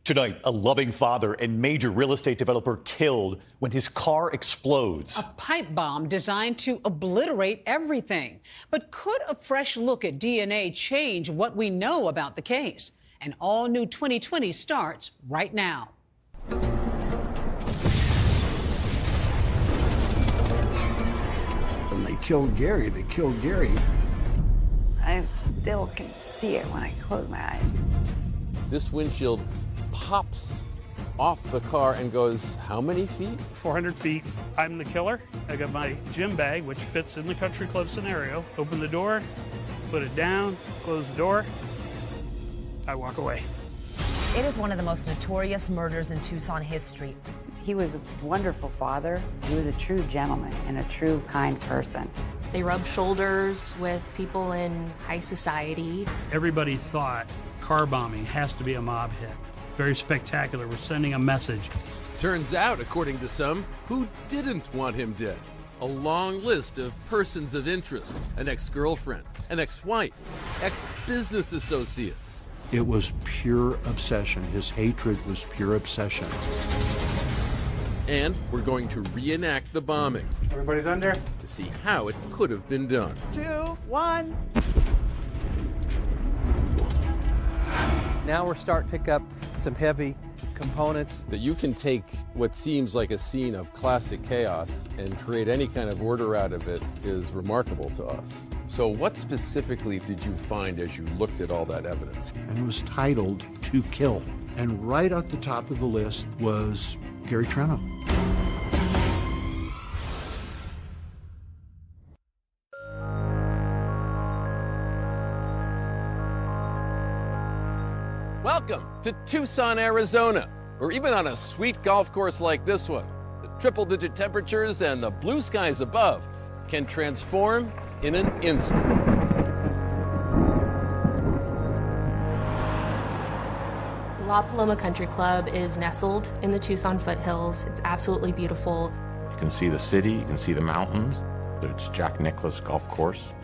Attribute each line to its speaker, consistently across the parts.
Speaker 1: Tonight, a loving father and major real estate developer killed when his car explodes.
Speaker 2: A pipe bomb designed to obliterate everything. But could a fresh look at DNA change what we know about the case? An all-new 2020 starts right now.
Speaker 3: When they killed Gary, they killed Gary.
Speaker 4: I still can see it when I close my eyes.
Speaker 5: This windshield pops off the car and goes how many feet?
Speaker 6: 400 feet. I'm the killer. I got my gym bag, which fits in the country club scenario. Open the door, put it down, close the door. I walk away.
Speaker 7: It is one of the most notorious murders in Tucson history.
Speaker 4: He was a wonderful father. He was a true gentleman and a true kind person.
Speaker 8: They rubbed shoulders with people in high society.
Speaker 6: Everybody thought car bombing has to be a mob hit. Very spectacular. We're sending a message.
Speaker 5: Turns out, according to some, who didn't want him dead? A long list of persons of interest, an ex-girlfriend, an ex-wife, ex-business associates.
Speaker 3: It was pure obsession. His hatred was pure obsession.
Speaker 5: And we're going to reenact the bombing.
Speaker 6: Everybody's under.
Speaker 5: To see how it could have been done.
Speaker 4: 2, 1.
Speaker 9: Now we're starting to pick up some heavy components.
Speaker 5: That you can take what seems like a scene of classic chaos and create any kind of order out of it is remarkable to us. So what specifically did you find as you looked at all that evidence?
Speaker 3: And it was titled To Kill. And right at the top of the list was Gary Treno.
Speaker 5: Welcome to Tucson, Arizona, or even on a sweet golf course like this one. The triple-digit temperatures and the blue skies above can transform in an instant.
Speaker 8: La Paloma Country Club is nestled in the Tucson foothills. It's absolutely beautiful.
Speaker 10: You can see the city, you can see the mountains. It's Jack Nicklaus Golf Course.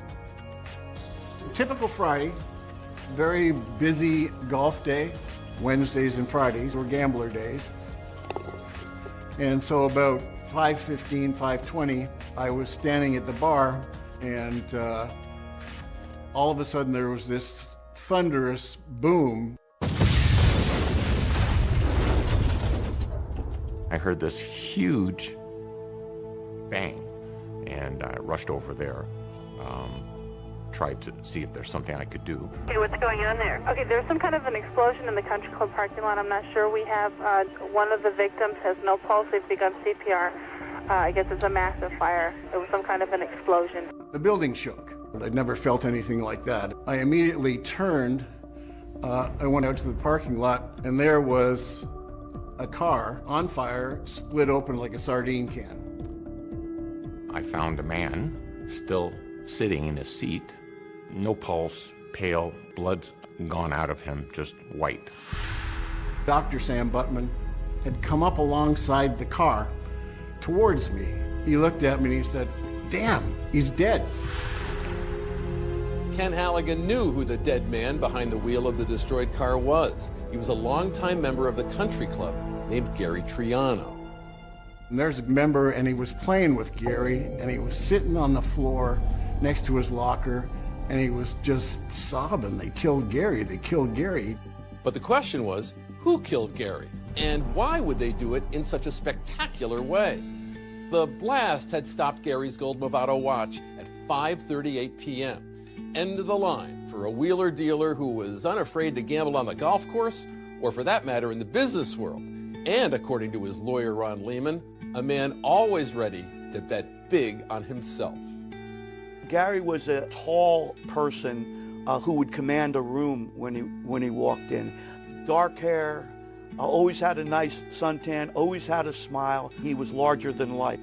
Speaker 3: Typical Friday, very busy golf day. Wednesdays and Fridays were gambler days. And so about 5:15, 5:20, I was standing at the bar, and all of a sudden there was this thunderous boom.
Speaker 10: I heard this huge bang, and I rushed over there, tried to see if there's something I could do.
Speaker 11: Okay, what's going on there? Okay, there's some kind of an explosion in the country club parking lot. I'm not sure. We have one of the victims has no pulse. They've begun CPR. I guess it's a massive fire. It was some kind of an explosion.
Speaker 3: The building shook. I'd never felt anything like that. I immediately turned. I went out to the parking lot, and there was a car on fire, split open like a sardine can.
Speaker 10: I found a man still sitting in his seat, no pulse, pale, blood's gone out of him, just white.
Speaker 3: Dr. Sam Buttman had come up alongside the car towards me. He looked at me and he said, "Damn, he's dead."
Speaker 5: Ken Halligan knew who the dead man behind the wheel of the destroyed car was. He was a longtime member of the country club named Gary Triano.
Speaker 3: And there's a member, and he was playing with Gary, and he was sitting on the floor next to his locker, and he was just sobbing. They killed Gary, they killed Gary.
Speaker 5: But the question was, who killed Gary? And why would they do it in such a spectacular way? The blast had stopped Gary's gold Movado watch at 5:38 p.m. End of the line for a wheeler dealer who was unafraid to gamble on the golf course, or for that matter in the business world. And according to his lawyer, Ron Lehman, a man always ready to bet big on himself.
Speaker 12: Gary was a tall person who would command a room when he walked in. Dark hair, always had a nice suntan, always had a smile. He was larger than life.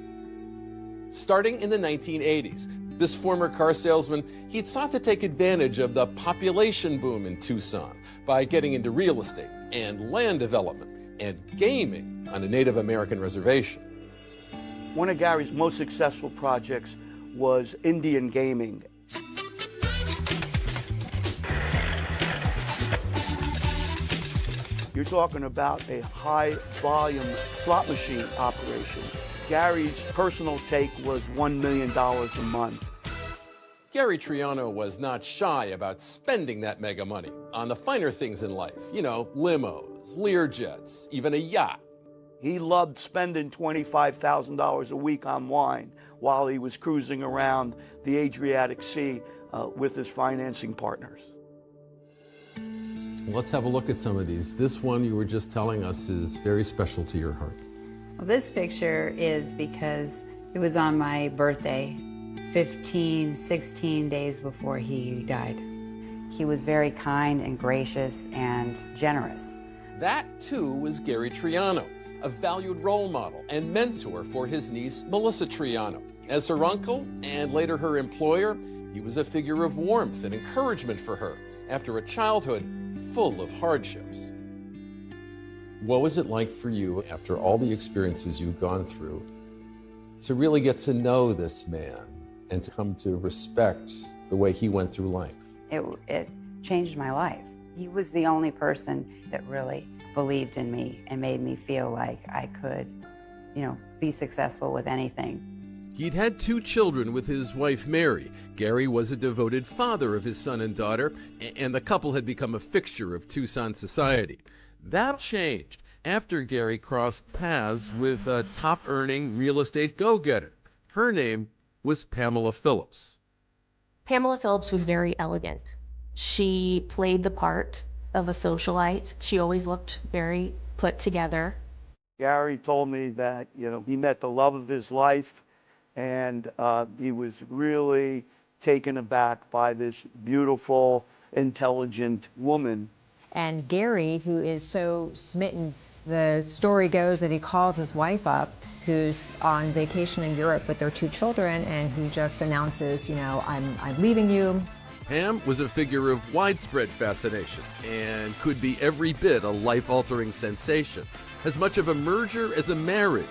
Speaker 5: Starting in the 1980s, this former car salesman, he'd sought to take advantage of the population boom in Tucson by getting into real estate and land development and gaming on a Native American reservation.
Speaker 12: One of Gary's most successful projects was Indian gaming. You're talking about a high-volume slot machine operation. Gary's personal take was $1 million a month.
Speaker 5: Gary Triano was not shy about spending that mega money on the finer things in life. You know, limos, Learjets, even a yacht.
Speaker 12: He loved spending $25,000 a week on wine while he was cruising around the Adriatic Sea with his financing partners.
Speaker 5: Let's have a look at some of these. This one you were just telling us is very special to your heart.
Speaker 4: Well, this picture is because it was on my birthday, 16 days before he died. He was very kind and gracious and generous.
Speaker 5: That, too, was Gary Triano, a valued role model and mentor for his niece, Melissa Triano. As her uncle and later her employer, he was a figure of warmth and encouragement for her after a childhood full of hardships. What was it like for you, after all the experiences you've gone through, to really get to know this man and to come to respect the way he went through life?
Speaker 4: It changed my life. He was the only person that really believed in me and made me feel like I could, be successful with anything.
Speaker 5: He'd had 2 children with his wife, Mary. Gary was a devoted father of his son and daughter, and the couple had become a fixture of Tucson society. That changed after Gary crossed paths with a top-earning real estate go-getter. Her name was Pamela Phillips.
Speaker 8: Pamela Phillips was very elegant. She played the part of a socialite. She always looked very put together.
Speaker 12: Gary told me that, he met the love of his life, and he was really taken aback by this beautiful, intelligent woman.
Speaker 13: And Gary, who is so smitten, the story goes that he calls his wife up, who's on vacation in Europe with their 2 children, and he just announces, I'm leaving you.
Speaker 5: Pam was a figure of widespread fascination and could be every bit a life-altering sensation. As much of a merger as a marriage,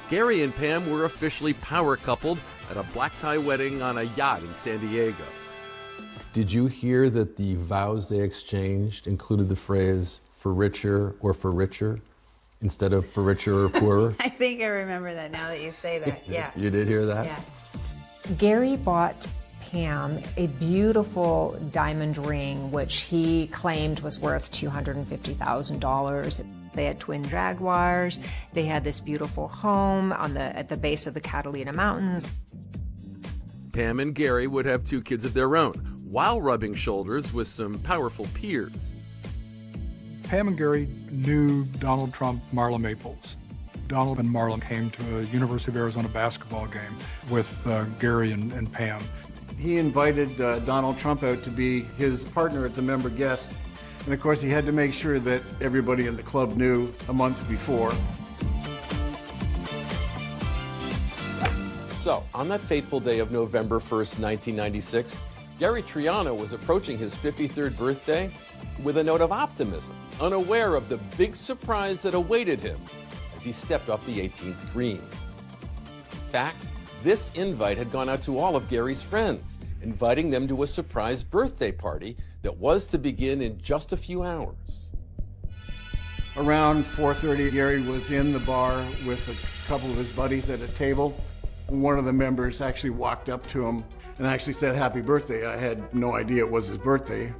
Speaker 5: Gary and Pam were officially power-coupled at a black-tie wedding on a yacht in San Diego. Did you hear that the vows they exchanged included the phrase, for richer or for richer, instead of for richer or poorer?
Speaker 4: I think I remember that now that you say that, yeah.
Speaker 5: You did hear that?
Speaker 4: Yeah.
Speaker 13: Gary bought Pam a beautiful diamond ring, which he claimed was worth $250,000. They had twin Jaguars. They had this beautiful home at the base of the Catalina Mountains.
Speaker 5: Pam and Gary would have 2 kids of their own, while rubbing shoulders with some powerful peers.
Speaker 14: Pam and Gary knew Donald Trump, Marla Maples. Donald and Marla came to a University of Arizona basketball game with Gary and Pam.
Speaker 3: He invited Donald Trump out to be his partner at the member guest. And of course, he had to make sure that everybody in the club knew a month before.
Speaker 5: So, on that fateful day of November 1st, 1996, Gary Triano was approaching his 53rd birthday with a note of optimism, unaware of the big surprise that awaited him as he stepped off the 18th green. In fact, this invite had gone out to all of Gary's friends, inviting them to a surprise birthday party that was to begin in just a few hours.
Speaker 3: Around 4:30, Gary was in the bar with a couple of his buddies at a table. One of the members actually walked up to him and actually said, "Happy birthday." I had no idea it was his birthday.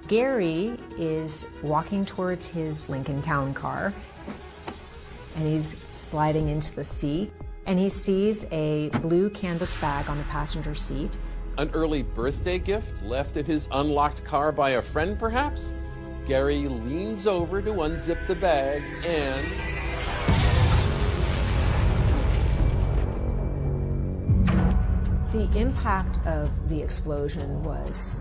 Speaker 13: Gary is walking towards his Lincoln Town car, and he's sliding into the seat, and he sees a blue canvas bag on the passenger seat.
Speaker 5: An early birthday gift left in his unlocked car by a friend, perhaps? Gary leans over to unzip the bag and...
Speaker 13: The impact of the explosion was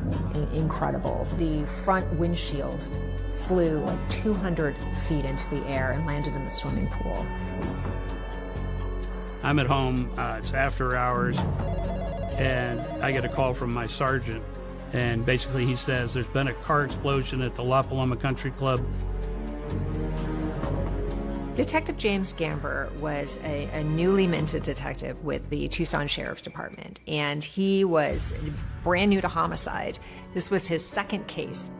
Speaker 13: incredible. The front windshield flew like 200 feet into the air and landed in the swimming pool.
Speaker 6: I'm at home, it's after hours, and I get a call from my sergeant, and basically he says there's been a car explosion at the La Paloma Country Club.
Speaker 13: Detective James Gamber was a newly minted detective with the Tucson Sheriff's Department, and he was brand new to homicide. This was his second case.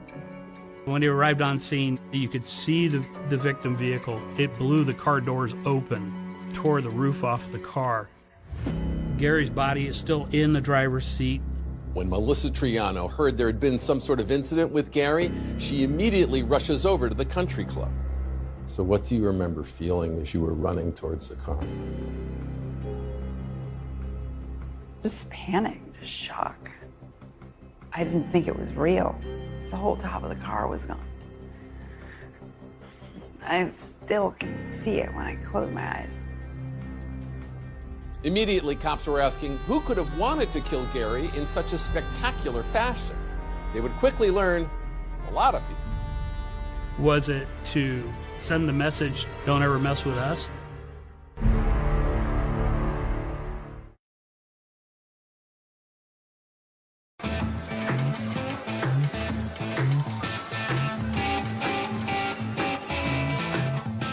Speaker 6: When he arrived on scene, you could see the victim vehicle. It blew the car doors open, tore the roof off the car. Gary's body is still in the driver's seat.
Speaker 5: When Melissa Triano heard there had been some sort of incident with Gary, she immediately rushes over to the country club. So what do you remember feeling as you were running towards the car?
Speaker 4: Just panic, just shock. I didn't think it was real. The whole top of the car was gone. I still can see it when I close my eyes.
Speaker 5: Immediately, cops were asking who could have wanted to kill Gary in such a spectacular fashion. They would quickly learn a lot of people.
Speaker 6: Was it to send the message, don't ever mess with us?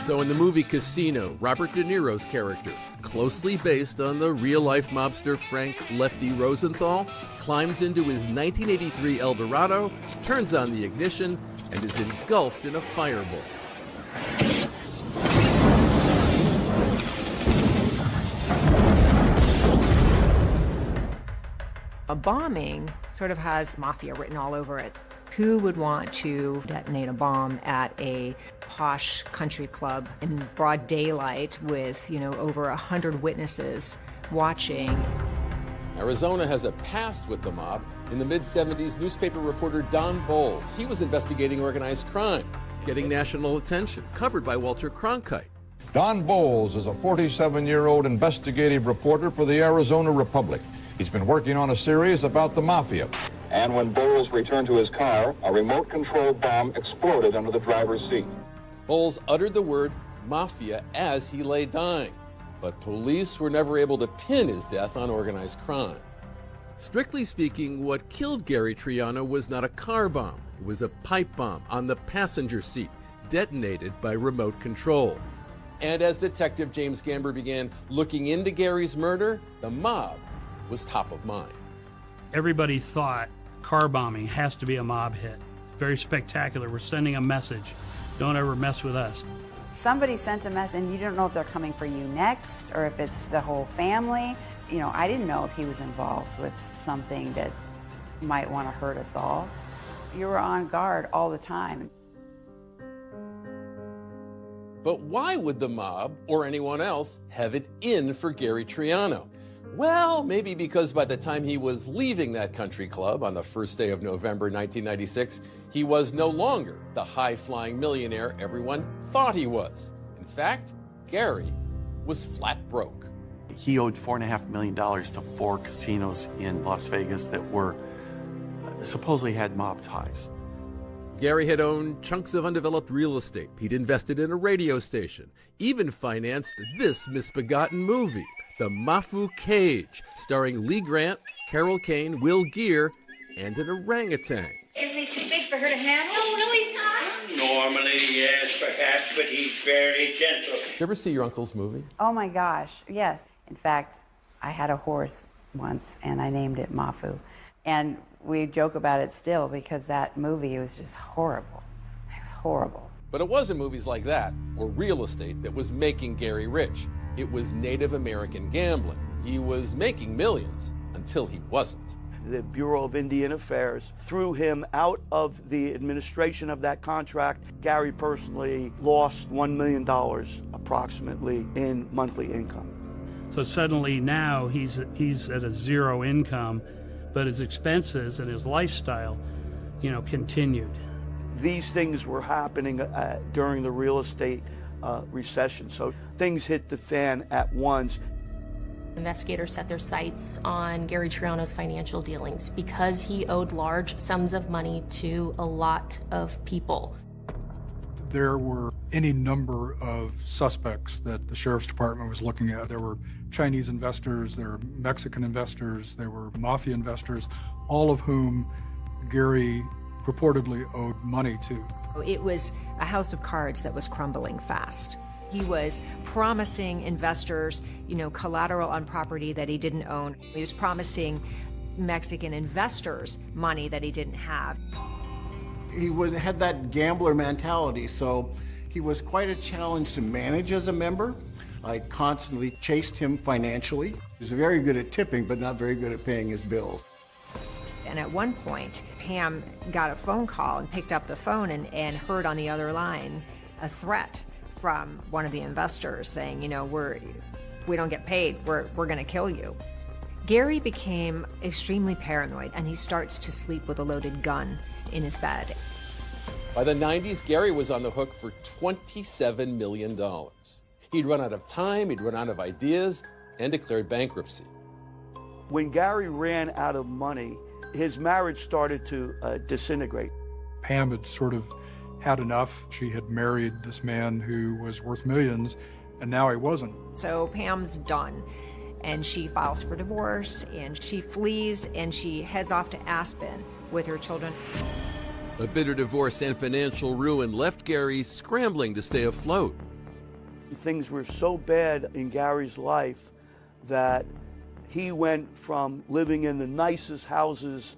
Speaker 5: So in the movie Casino, Robert De Niro's character, closely based on the real-life mobster Frank Lefty Rosenthal, climbs into his 1983 Eldorado, turns on the ignition, and is engulfed in a fireball.
Speaker 13: A bombing sort of has mafia written all over it. Who would want to detonate a bomb at a posh country club in broad daylight with, over 100 witnesses watching?
Speaker 5: Arizona has a past with the mob. In the mid-'70s, newspaper reporter Don Bowles, he was investigating organized crime, getting national attention, covered by Walter Cronkite.
Speaker 15: Don Bowles is a 47-year-old investigative reporter for the Arizona Republic. He's been working on a series about the mafia.
Speaker 16: And when Bowles returned to his car, a remote-controlled bomb exploded under the driver's seat.
Speaker 5: Bowles uttered the word mafia as he lay dying, but police were never able to pin his death on organized crime. Strictly speaking, what killed Gary Triano was not a car bomb. It was a pipe bomb on the passenger seat, detonated by remote control. And as Detective James Gamber began looking into Gary's murder, the mob was top of mind.
Speaker 6: Everybody thought car bombing has to be a mob hit. Very spectacular. We're sending a message. Don't ever mess with us.
Speaker 4: Somebody sent a message, and you don't know if they're coming for you next or if it's the whole family. I didn't know if he was involved with something that might want to hurt us all. You were on guard all the time.
Speaker 5: But why would the mob or anyone else have it in for Gary Triano? Well, maybe because by the time he was leaving that country club on the first day of November 1996, he was no longer the high-flying millionaire everyone thought he was. In fact, Gary was flat broke.
Speaker 17: He owed $4.5 million to 4 casinos in Las Vegas that were supposedly had mob ties.
Speaker 5: Gary had owned chunks of undeveloped real estate. He'd invested in a radio station, even financed this misbegotten movie, The Mafu Cage, starring Lee Grant, Carol Kane, Will Geer, and an orangutan.
Speaker 18: Isn't he too big for her to handle? No, he's not.
Speaker 19: Normally, yes, perhaps, but he's very gentle.
Speaker 5: Did you ever see your uncle's movie?
Speaker 4: Oh my gosh, yes. In fact, I had a horse once and I named it Mafu. And we joke about it still because that movie was just horrible. It was horrible.
Speaker 5: But it wasn't movies like that or real estate that was making Gary rich. It was Native American gambling. He was making millions until he wasn't.
Speaker 12: The Bureau of Indian Affairs threw him out of the administration of that contract. Gary personally lost $1 million approximately in monthly income.
Speaker 6: So suddenly now he's at a zero income, but his expenses and his lifestyle, continued.
Speaker 12: These things were happening during the real estate recession, so things hit the fan at once.
Speaker 8: Investigators set their sights on Gary Triano's financial dealings because he owed large sums of money to a lot of people.
Speaker 14: There were any number of suspects that the sheriff's department was looking at. There were Chinese investors, there were Mexican investors, there were mafia investors, all of whom Gary purportedly owed money to.
Speaker 13: It was a house of cards that was crumbling fast. He was promising investors, collateral on property that he didn't own. He was promising Mexican investors money that he didn't have.
Speaker 3: had that gambler mentality, so he was quite a challenge to manage as a member. I constantly chased him financially. He was very good at tipping, but not very good at paying his bills.
Speaker 13: And at one point, Pam got a phone call and picked up the phone and heard on the other line a threat from one of the investors saying, you know, we don't get paid, we're going to kill you. Gary became extremely paranoid, and he starts to sleep with a loaded gun in his bed.
Speaker 5: By the 90s, Gary was on the hook for $27 million. He'd run out of time, he'd run out of ideas, and declared bankruptcy.
Speaker 12: When Gary ran out of money, his marriage started to disintegrate.
Speaker 14: Pam had sort of had enough. She had married this man who was worth millions, and now he wasn't.
Speaker 13: So Pam's done, and she files for divorce, and she flees, and she heads off to Aspen with her children.
Speaker 5: A bitter divorce and financial ruin left Gary scrambling to stay afloat.
Speaker 12: Things were so bad in Gary's life that he went from living in the nicest houses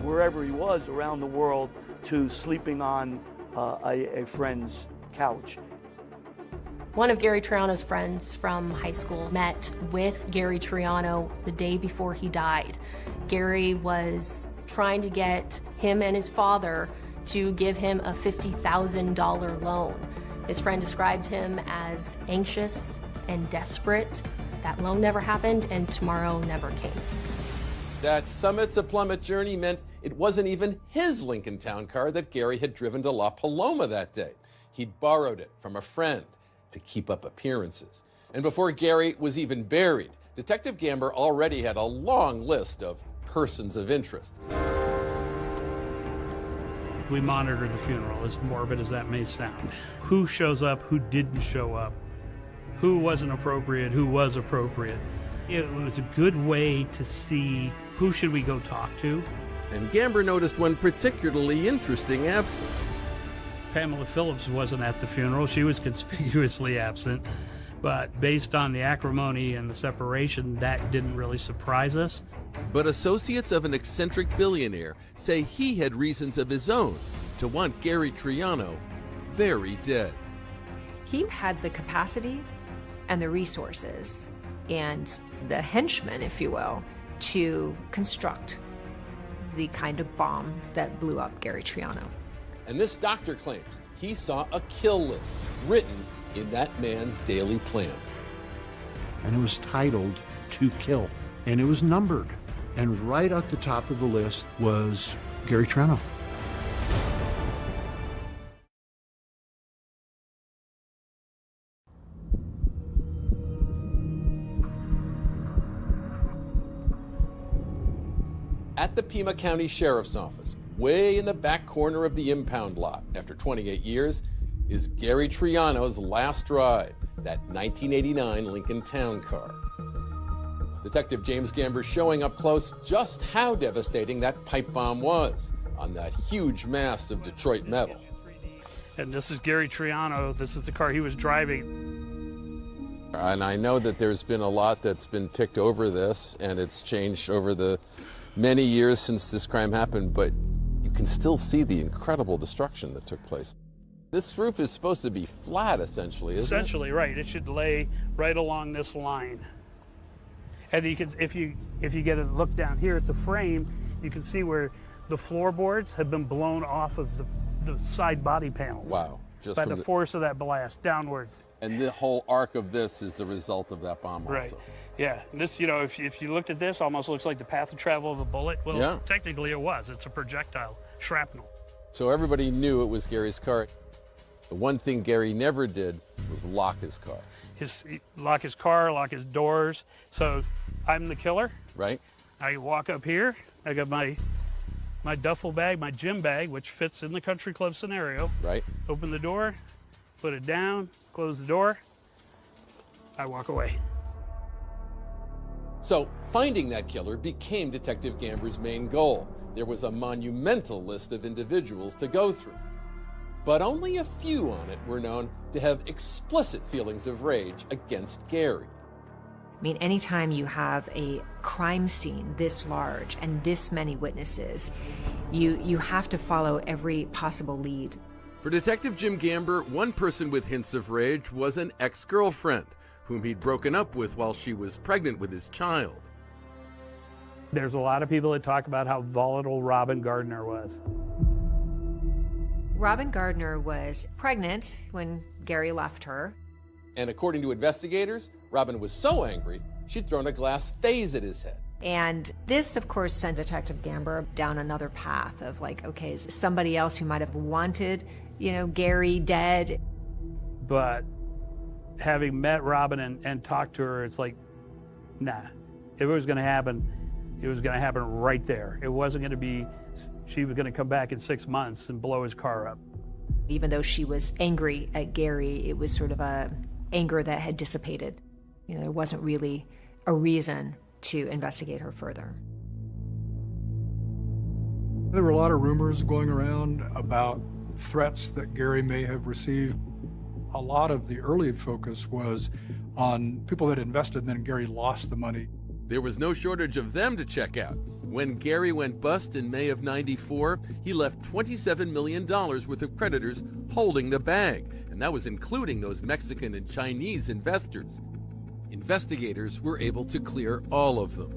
Speaker 12: wherever he was around the world to sleeping on a friend's couch.
Speaker 8: One of Gary Triano's friends from high school met with Gary Triano the day before he died. Gary was trying to get him and his father to give him a $50,000 loan. His friend described him as anxious and desperate. That loan never happened, and tomorrow never came.
Speaker 5: That summit to plummet journey meant it wasn't even his Lincoln Town car that Gary had driven to La Paloma that day. He'd borrowed it from a friend to keep up appearances. And before Gary was even buried, Detective Gamber already had a long list of persons of interest.
Speaker 6: We monitor the funeral, as morbid as that may sound. Who shows up, who didn't show up, who wasn't appropriate, who was appropriate. It was a good way to see who should we go talk to.
Speaker 5: And Gamber noticed one particularly interesting absence.
Speaker 6: Pamela Phillips wasn't at the funeral. She was conspicuously absent. But based on the acrimony and the separation, that didn't really surprise us.
Speaker 5: But associates of an eccentric billionaire say he had reasons of his own to want Gary Triano very dead.
Speaker 13: He had the capacity and the resources and the henchmen, if you will, to construct the kind of bomb that blew up Gary Triano.
Speaker 5: And this doctor claims he saw a kill list written in that man's daily plan.
Speaker 20: And it was titled "To Kill," and it was numbered. And right at the top of the list was Gary Triano.
Speaker 5: At the Pima County Sheriff's Office, way in the back corner of the impound lot, after 28 years, is Gary Triano's last ride, that 1989 Lincoln Town car. Detective James Gamber showing up close just how devastating that pipe bomb was on that huge mass of Detroit metal.
Speaker 6: And this is Gary Triano. This is the car he was driving.
Speaker 5: And I know that there's been a lot that's been picked over this, and it's changed over the many years since this crime happened, but you can still see the incredible destruction that took place. This roof is supposed to be flat, essentially, isn't it?
Speaker 6: Essentially, right. It should lay right along this line. And you can, if you get a look down here at the frame, you can see where the floorboards have been blown off of the side body panels.
Speaker 5: Wow. Just
Speaker 6: by the force of that blast downwards.
Speaker 5: And the whole arc of this is the result of that bomb also.
Speaker 6: Right. Yeah. This, you know, if you looked at this, almost looks like the path of travel of a bullet. Well,
Speaker 5: yeah.
Speaker 6: Technically it was. It's a projectile, shrapnel.
Speaker 5: So everybody knew it was Gary's car. The one thing Gary never did was lock his car.
Speaker 6: Lock his car, lock his doors. So I'm the killer.
Speaker 5: Right.
Speaker 6: I walk up here. I got my duffel bag, my gym bag, which fits in the country club scenario.
Speaker 5: Right.
Speaker 6: Open the door, put it down, close the door. I walk away.
Speaker 5: So finding that killer became Detective Gamber's main goal. There was a monumental list of individuals to go through. But only a few on it were known to have explicit feelings of rage against Gary.
Speaker 13: I mean, anytime you have a crime scene this large and this many witnesses, You have to follow every possible lead.
Speaker 5: For Detective Jim Gamber, one person with hints of rage was an ex-girlfriend whom he'd broken up with while she was pregnant with his child.
Speaker 6: There's a lot of people that talk about how volatile Robin Gardner was.
Speaker 13: Robin Gardner was pregnant when Gary left her.
Speaker 5: And according to investigators, Robin was so angry, she'd thrown a glass vase at his head.
Speaker 13: And this, of course, sent Detective Gamber down another path of like, okay, is somebody else who might have wanted, Gary dead?
Speaker 6: But having met Robin and talked to her, it's like, nah. If it was going to happen, it was going to happen right there. It wasn't going to be, she was going to come back in 6 months and blow his car up.
Speaker 13: Even though she was angry at Gary, it was sort of a anger that had dissipated. There wasn't really a reason to investigate her further.
Speaker 14: There were a lot of rumors going around about threats that Gary may have received. A lot of the early focus was on people that invested and then Gary lost the money.
Speaker 5: There was no shortage of them to check out. When Gary went bust in May of '94, he left $27 million worth of creditors holding the bag, and that was including those Mexican and Chinese investors. Investigators were able to clear all of them.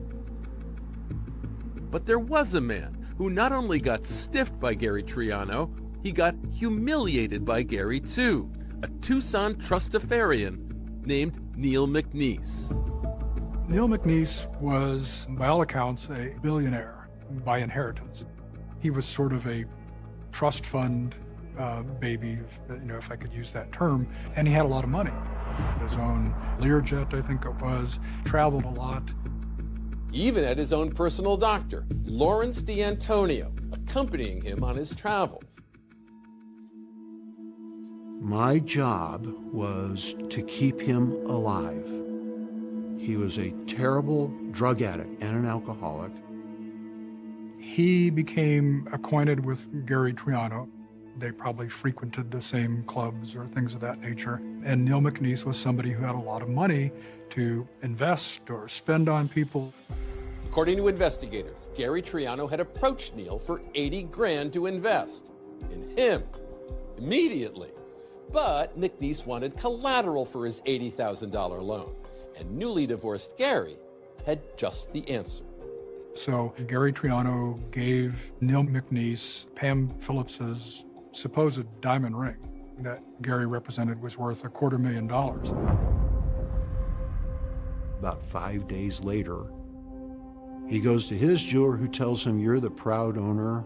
Speaker 5: But there was a man who not only got stiffed by Gary Triano, he got humiliated by Gary too, a Tucson trustafarian named Neil McNeese.
Speaker 14: Neil McNeese was, by all accounts, a billionaire by inheritance. He was sort of a trust fund baby, if I could use that term, and he had a lot of money. His own Learjet, I think it was, traveled a lot.
Speaker 5: Even had his own personal doctor, Lawrence D'Antonio, accompanying him on his travels.
Speaker 20: My job was to keep him alive. He was a terrible drug addict and an alcoholic.
Speaker 14: He became acquainted with Gary Triano. They probably frequented the same clubs or things of that nature. And Neil McNeese was somebody who had a lot of money to invest or spend on people.
Speaker 5: According to investigators, Gary Triano had approached Neil for $80 grand to invest in him immediately. But McNeese wanted collateral for his $80,000 loan, and newly divorced Gary had just the answer.
Speaker 14: So Gary Triano gave Neil McNeese Pam Phillips's supposed diamond ring that Gary represented was worth $250,000.
Speaker 20: About 5 days later, he goes to his jeweler who tells him, you're the proud owner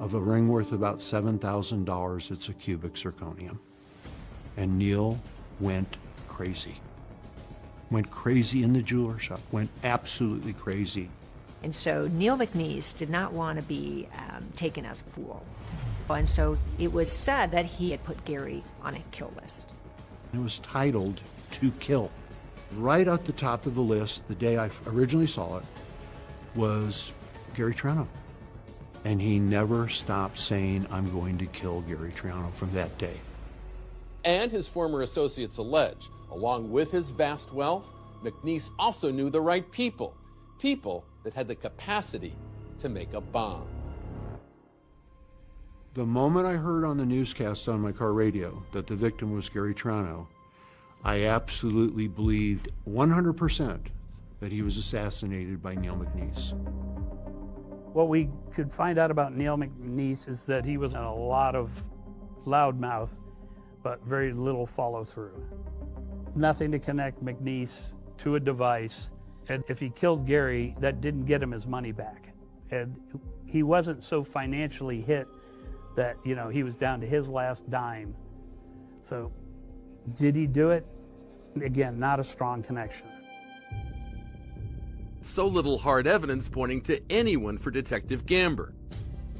Speaker 20: of a ring worth about $7,000. It's a cubic zirconium. And Neil went crazy. Went crazy in the jeweler shop, went absolutely crazy.
Speaker 13: And so Neil McNeese did not want to be taken as a fool. And so it was said that he had put Gary on a kill list.
Speaker 20: It was titled "To Kill." Right at the top of the list, the day I originally saw it, was Gary Triano. And he never stopped saying, I'm going to kill Gary Triano from that day.
Speaker 5: And his former associates allege, along with his vast wealth, McNeese also knew the right people, people that had the capacity to make a bomb.
Speaker 20: The moment I heard on the newscast on my car radio that the victim was Gary Triano, I absolutely believed 100% that he was assassinated by Neil McNeese.
Speaker 6: What we could find out about Neil McNeese is that he was in a lot of loudmouth, but very little follow through. Nothing to connect McNeese to a device. And if he killed Gary, that didn't get him his money back. And he wasn't so financially hit that, he was down to his last dime. So did he do it? Again, not a strong connection.
Speaker 5: So little hard evidence pointing to anyone for Detective Gamber.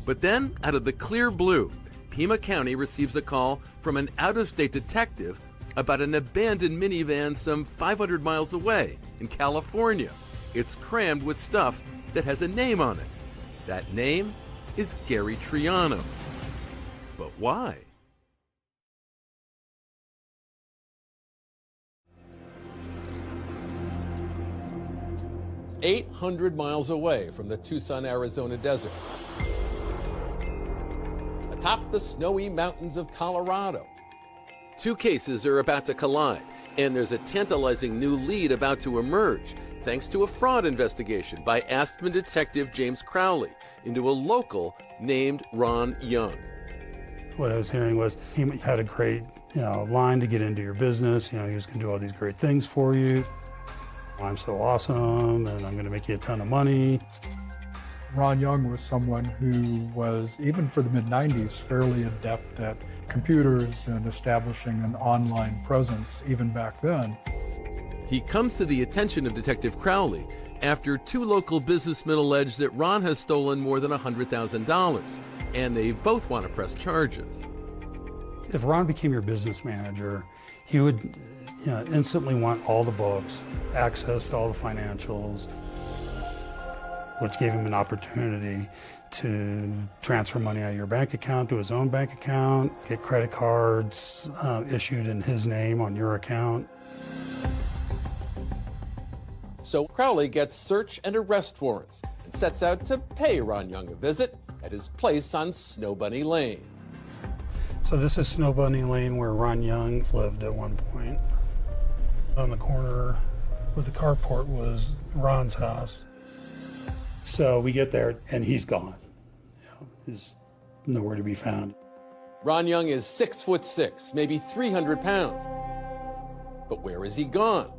Speaker 5: But then, out of the clear blue, Pima County receives a call from an out-of-state detective about an abandoned minivan some 500 miles away in California. It's crammed with stuff that has a name on it. That name is Gary Triano. But why? "800 miles away from the Tucson, Arizona desert, atop the snowy mountains of Colorado. Two cases are about to collide, and there's a tantalizing new lead about to emerge thanks to a fraud investigation by Aspen detective James Crowley into a local named Ron Young.
Speaker 6: What I was hearing was he had a great, line to get into your business. He was going to do all these great things for you. I'm so awesome, and I'm going to make you a ton of money.
Speaker 14: Ron Young was someone who was, even for the mid-90s, fairly adept at computers and establishing an online presence even back then.
Speaker 5: He comes to the attention of Detective Crowley after two local businessmen allege that Ron has stolen more than $100,000, and they both want to press charges.
Speaker 6: If Ron became your business manager, he would instantly want all the books, access to all the financials, which gave him an opportunity to transfer money out of your bank account to his own bank account, get credit cards issued in his name on your account.
Speaker 5: So Crowley gets search and arrest warrants and sets out to pay Ron Young a visit at his place on Snow Bunny Lane.
Speaker 6: So this is Snow Bunny Lane, where Ron Young lived at one point. On the corner with the carport was Ron's house. So we get there and he's gone. He's nowhere to be found.
Speaker 5: Ron Young is 6'6", maybe 300 pounds. But where is he gone?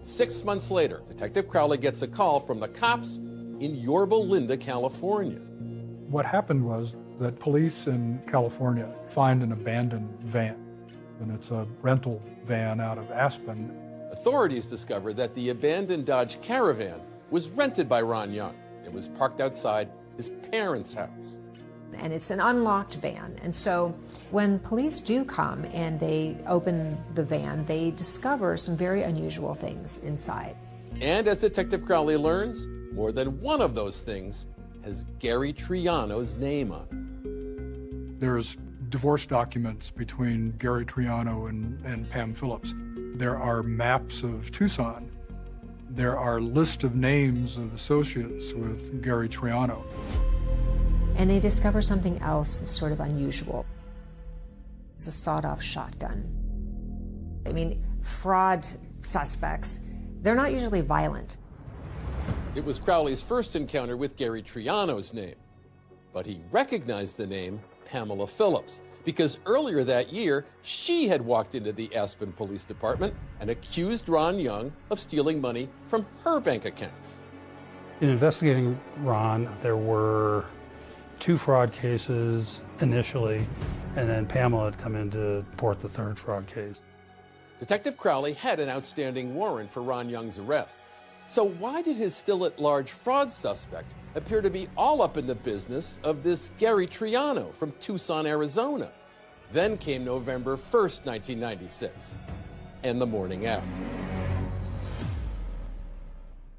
Speaker 5: 6 months later, Detective Crowley gets a call from the cops in Yorba Linda, California.
Speaker 14: What happened was that police in California find an abandoned van, and it's a rental van out of Aspen.
Speaker 5: Authorities discover that the abandoned Dodge Caravan was rented by Ron Young. It was parked outside his parents' house.
Speaker 13: And it's an unlocked van. And so when police do come and they open the van, they discover some very unusual things inside.
Speaker 5: And as Detective Crowley learns, more than one of those things has Gary Triano's name on it.
Speaker 14: There's divorce documents between Gary Triano and Pam Phillips. There are maps of Tucson. There are lists of names of associates with Gary Triano.
Speaker 13: And they discover something else that's sort of unusual. It's a sawed-off shotgun. I mean, fraud suspects, they're not usually violent.
Speaker 5: It was Crowley's first encounter with Gary Triano's name, but he recognized the name Pamela Phillips because earlier that year, she had walked into the Aspen Police Department and accused Ron Young of stealing money from her bank accounts.
Speaker 6: In investigating Ron, there were 2 fraud cases initially, and then Pamela had come in to report the 3rd fraud case.
Speaker 5: Detective Crowley had an outstanding warrant for Ron Young's arrest. So why did his still-at-large fraud suspect appear to be all up in the business of this Gary Triano from Tucson, Arizona? Then came November 1st, 1996, and the morning after.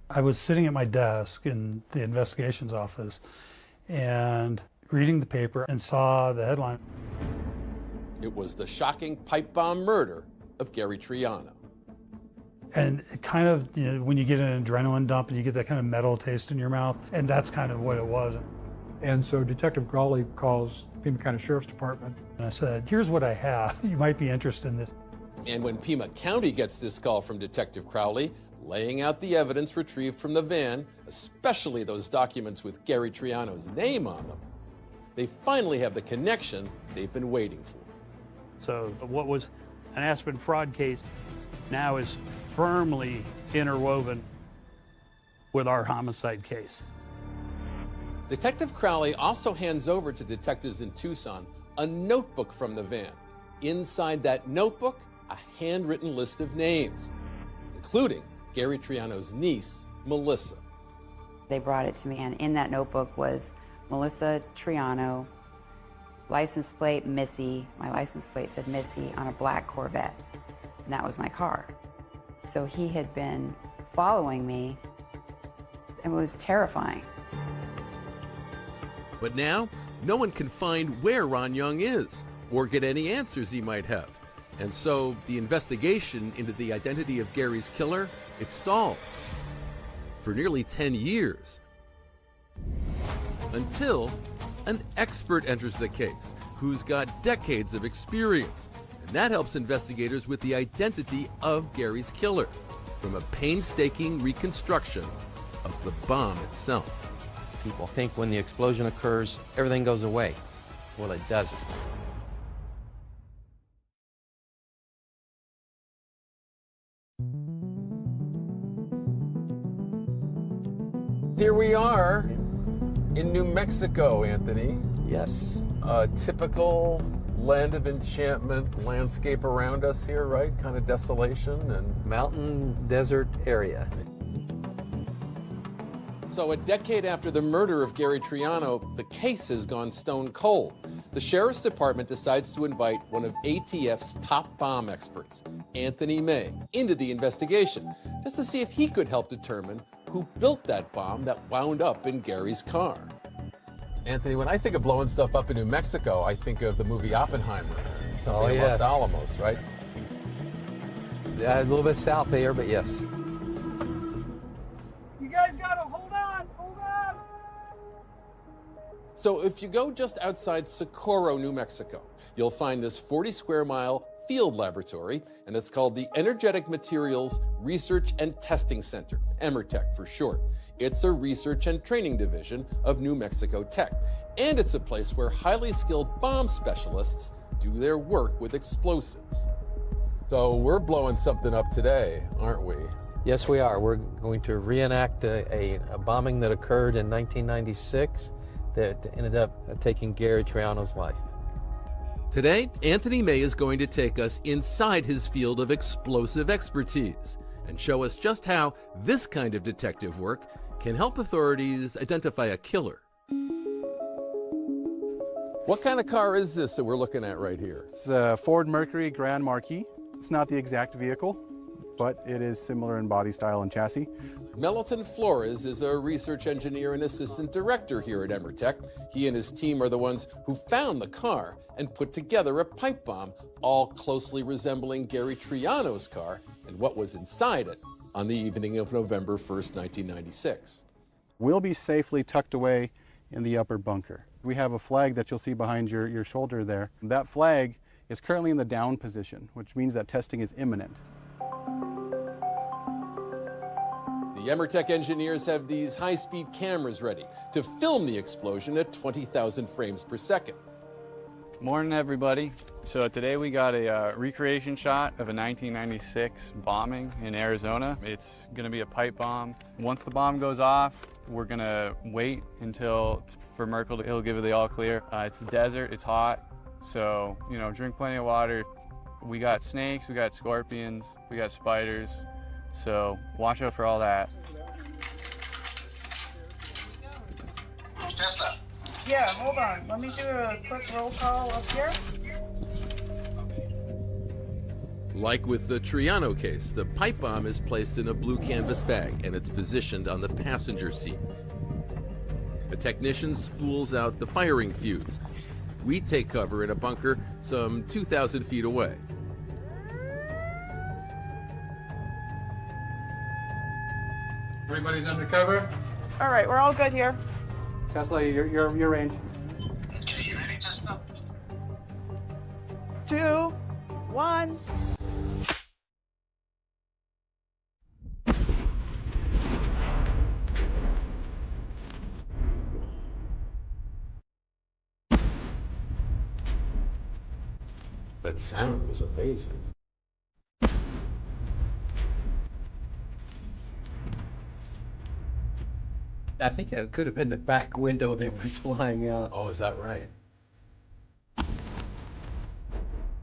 Speaker 6: I was sitting at my desk in the investigations office and reading the paper and saw the headline.
Speaker 5: It was the shocking pipe bomb murder of Gary Triano.
Speaker 6: And it kind of, when you get an adrenaline dump and you get that kind of metal taste in your mouth, and that's kind of what it was.
Speaker 14: And so Detective Crowley calls Pima County Sheriff's Department.
Speaker 6: And I said, here's what I have. You might be interested in this.
Speaker 5: And when Pima County gets this call from Detective Crowley, laying out the evidence retrieved from the van, especially those documents with Gary Triano's name on them, they finally have the connection they've been waiting for.
Speaker 21: So what was an Aspen fraud case now is firmly interwoven with our homicide case.
Speaker 5: Detective Crowley also hands over to detectives in Tucson a notebook from the van. Inside that notebook, a handwritten list of names, including Gary Triano's niece, Melissa.
Speaker 4: They brought it to me, and in that notebook was Melissa Triano, license plate Missy. My license plate said Missy on a black Corvette, and that was my car. So he had been following me, and it was terrifying.
Speaker 5: But now, no one can find where Ron Young is or get any answers he might have. And so the investigation into the identity of Gary's killer, it stalls for nearly 10 years. Until an expert enters the case who's got decades of experience. And that helps investigators with the identity of Gary's killer from a painstaking reconstruction of the bomb itself.
Speaker 9: People think when the explosion occurs, everything goes away. Well, it doesn't.
Speaker 5: Here we are in New Mexico, Anthony.
Speaker 9: Yes.
Speaker 5: A typical land of enchantment landscape around us here, right? Kind of desolation and
Speaker 9: mountain desert area.
Speaker 5: So a decade after the murder of Gary Triano, the case has gone stone cold. The Sheriff's Department decides to invite one of ATF's top bomb experts, Anthony May, into the investigation, just to see if he could help determine who built that bomb that wound up in Gary's car. Anthony, when I think of blowing stuff up in New Mexico, I think of the movie Oppenheimer, something in Los Alamos, right?
Speaker 9: Yeah, a little bit south there, but yes.
Speaker 1: You guys gotta hold on, hold on.
Speaker 5: So if you go just outside Socorro, New Mexico, you'll find this 40-square-mile field laboratory, and it's called the Energetic Materials Research and Testing Center, EMERTEC for short. It's a research and training division of New Mexico Tech, and it's a place where highly skilled bomb specialists do their work with explosives. So we're blowing something up today, aren't we?
Speaker 9: Yes, we are. We're going to reenact a bombing that occurred in 1996 that ended up taking Gary Triano's life.
Speaker 5: Today, Anthony May is going to take us inside his field of explosive expertise and show us just how this kind of detective work can help authorities identify a killer. What kind of car is this that we're looking at right here?
Speaker 22: It's a Ford Mercury Grand Marquis. It's not the exact vehicle, but it is similar in body style and chassis.
Speaker 5: Melton Flores is a research engineer and assistant director here at EMERTEC. He and his team are the ones who found the car and put together a pipe bomb, all closely resembling Gary Triano's car and what was inside it on the evening of November 1st, 1996.
Speaker 22: Will be safely tucked away in the upper bunker. We have a flag that you'll see behind your shoulder there. That flag is currently in the down position, which means that testing is imminent.
Speaker 5: The EMERTEC engineers have these high-speed cameras ready to film the explosion at 20,000 frames per second.
Speaker 23: Morning, everybody. So today we got a recreation shot of a 1996 bombing in Arizona. It's going to be a pipe bomb. Once the bomb goes off, we're going to wait until for Merkel he'll give it the all clear. It's the desert, it's hot, so drink plenty of water. We got snakes, we got scorpions, we got spiders, so watch out for all that.
Speaker 1: Tesla. Yeah, hold on. Let me do a quick roll call up here.
Speaker 5: Like with the Triano case, the pipe bomb is placed in a blue canvas bag and it's positioned on the passenger seat. The technician spools out the firing fuse. We take cover in a bunker some 2,000 feet away.
Speaker 22: Everybody's under cover?
Speaker 1: All right, we're all good here.
Speaker 22: Tesla, your range.
Speaker 1: Okay, you ready, Tesla? 2, 1.
Speaker 5: That sound was amazing.
Speaker 9: I think it could have been the back window that was flying out.
Speaker 5: Oh, is that right?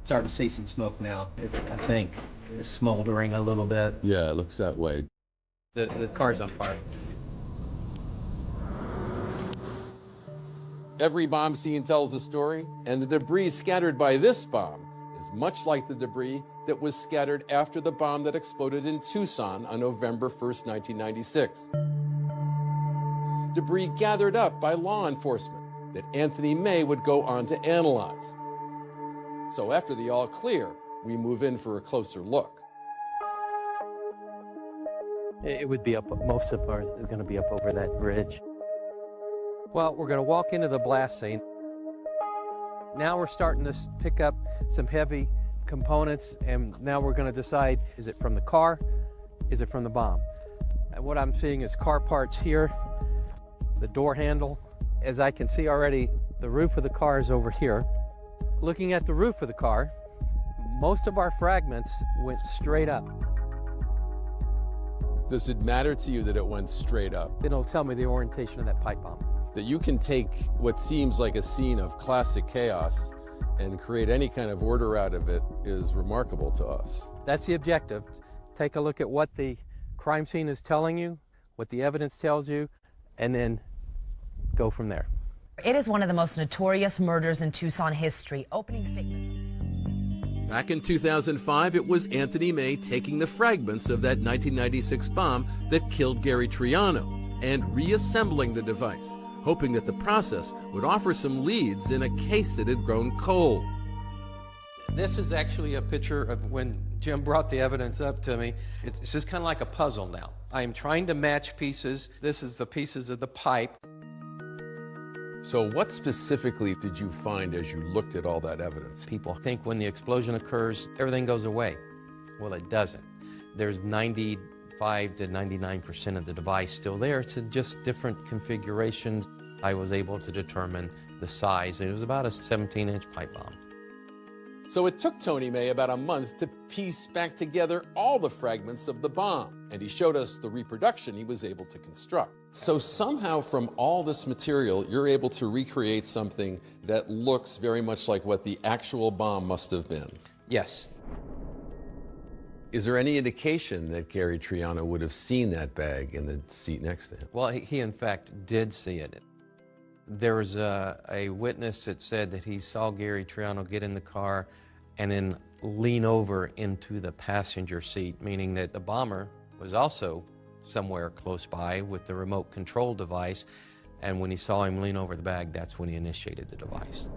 Speaker 9: Starting to see some smoke now. I think, it's smoldering a little bit.
Speaker 5: Yeah, it looks that way.
Speaker 9: The car's on fire.
Speaker 5: Every bomb scene tells a story, and the debris scattered by this bomb is much like the debris that was scattered after the bomb that exploded in Tucson on November 1st, 1996. Debris gathered up by law enforcement that Anthony May would go on to analyze. So after the all clear, we move in for a closer look.
Speaker 9: It would be up, most of it is going to be up over that bridge. Well, we're going to walk into the blast scene. Now we're starting to pick up some heavy components, and now we're going to decide, is it from the car? Is it from the bomb? And what I'm seeing is car parts here, the door handle. As I can see already, the roof of the car is over here. Looking at the roof of the car, most of our fragments went straight up.
Speaker 5: Does it matter to you that it went straight up?
Speaker 9: It'll tell me the orientation of that pipe bomb.
Speaker 5: That you can take what seems like a scene of classic chaos and create any kind of order out of it is remarkable to us.
Speaker 9: That's the objective. Take a look at what the crime scene is telling you, what the evidence tells you, and then go from there.
Speaker 2: It is one of the most notorious murders in Tucson history. Opening statement.
Speaker 5: Back in 2005, it was Anthony May taking the fragments of that 1996 bomb that killed Gary Triano and reassembling the device, hoping that the process would offer some leads in a case that had grown cold.
Speaker 9: This is actually a picture of when Jim brought the evidence up to me. It's just kind of like a puzzle now. I am trying to match pieces. This is the pieces of the pipe.
Speaker 5: So what specifically did you find as you looked at all that evidence?
Speaker 9: People think when the explosion occurs, everything goes away. Well, it doesn't. There's 95 to 99% of the device still there. It's in just different configurations. I was able to determine the size. It was about a 17-inch pipe bomb.
Speaker 5: So it took Tony May about a month to piece back together all the fragments of the bomb, and he showed us the reproduction he was able to construct. So somehow from all this material, you're able to recreate something that looks very much like what the actual bomb must have been.
Speaker 9: Yes.
Speaker 5: Is there any indication that Gary Triano would have seen that bag in the seat next to him?
Speaker 9: Well, he in fact did see it. There was a witness that said that he saw Gary Triano get in the car and then lean over into the passenger seat, meaning that the bomber was also somewhere close by with the remote control device, and when he saw him lean over the bag, that's when he initiated the device.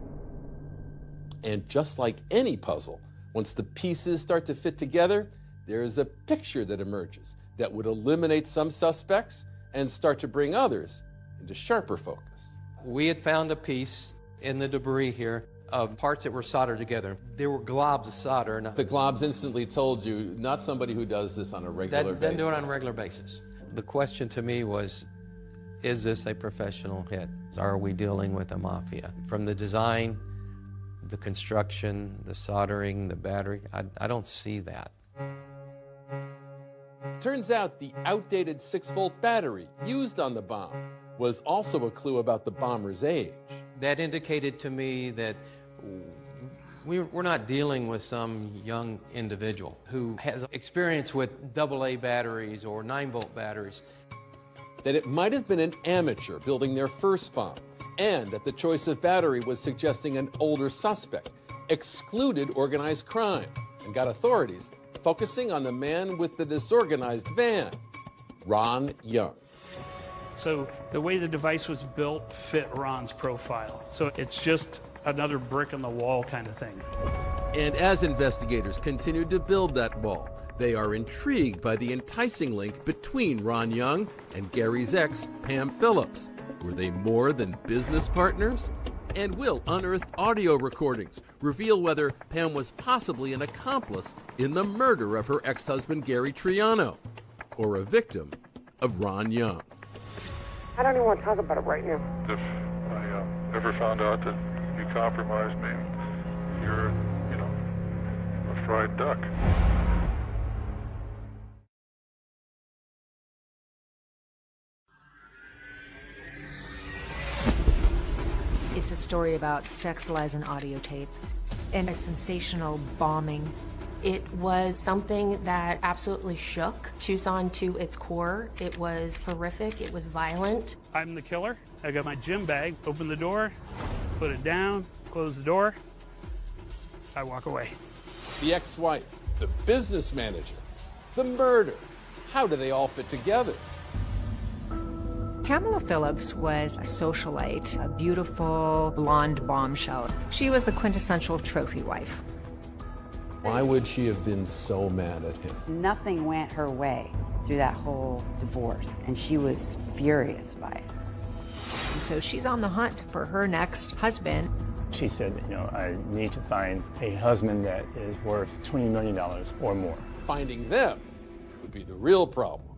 Speaker 5: And just like any puzzle, once the pieces start to fit together, there's a picture that emerges that would eliminate some suspects and start to bring others into sharper focus.
Speaker 9: We had found a piece in the debris here of parts that were soldered together. There were globs of solder.
Speaker 5: The globs instantly told you, not somebody who does this on a regular basis.
Speaker 9: Doesn't do it on a regular basis. The question to me was, is this a professional hit? Are we dealing with a mafia? From the design, the construction, the soldering, the battery, I don't see that.
Speaker 5: Turns out the outdated 6-volt battery used on the bomb was also a clue about the bomber's age.
Speaker 9: That indicated to me that we're not dealing with some young individual who has experience with AA batteries or 9-volt batteries.
Speaker 5: That it might have been an amateur building their first bomb, and that the choice of battery was suggesting an older suspect, excluded organized crime, and got authorities focusing on the man with the disorganized van, Ron Young.
Speaker 21: So the way the device was built fit Ron's profile. So it's just another brick in the wall kind of thing.
Speaker 5: And as investigators continued to build that wall, they are intrigued by the enticing link between Ron Young and Gary's ex, Pam Phillips. Were they more than business partners? And will unearthed audio recordings reveal whether Pam was possibly an accomplice in the murder of her ex-husband Gary Triano, or a victim of Ron Young?
Speaker 7: I don't even want to talk about it right now.
Speaker 11: If I ever found out that you compromised me, you're, a fried duck.
Speaker 13: It's a story about sex, lies, and audio tape, and a sensational bombing.
Speaker 8: It was something that absolutely shook Tucson to its core. It was horrific. It was violent.
Speaker 21: I'm the killer. I got my gym bag, open the door, put it down, close the door. I walk away.
Speaker 5: The ex-wife, the business manager, the murder. How do they all fit together?
Speaker 13: Pamela Phillips was a socialite, a beautiful blonde bombshell. She was the quintessential trophy wife.
Speaker 5: Why would she have been so mad at him?
Speaker 4: Nothing went her way through that whole divorce, and she was furious by it.
Speaker 13: so she's on the hunt for her next husband.
Speaker 10: She said, I need to find a husband that is worth $20 million or more.
Speaker 5: Finding them would be the real problem.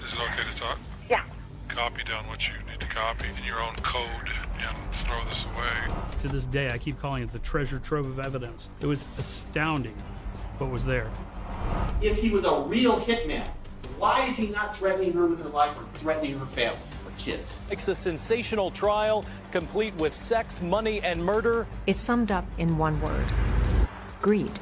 Speaker 11: Is it okay to talk?
Speaker 18: Yeah.
Speaker 11: Copy down what you need to copy in your own code and throw this away.
Speaker 6: To this day, I keep calling it the treasure trove of evidence. It was astounding what was there.
Speaker 15: If he was a real hitman, why is he not threatening her with her life or threatening her family or kids?
Speaker 16: It's a sensational trial, complete with sex, money, and murder.
Speaker 13: It's summed up in one word: greed.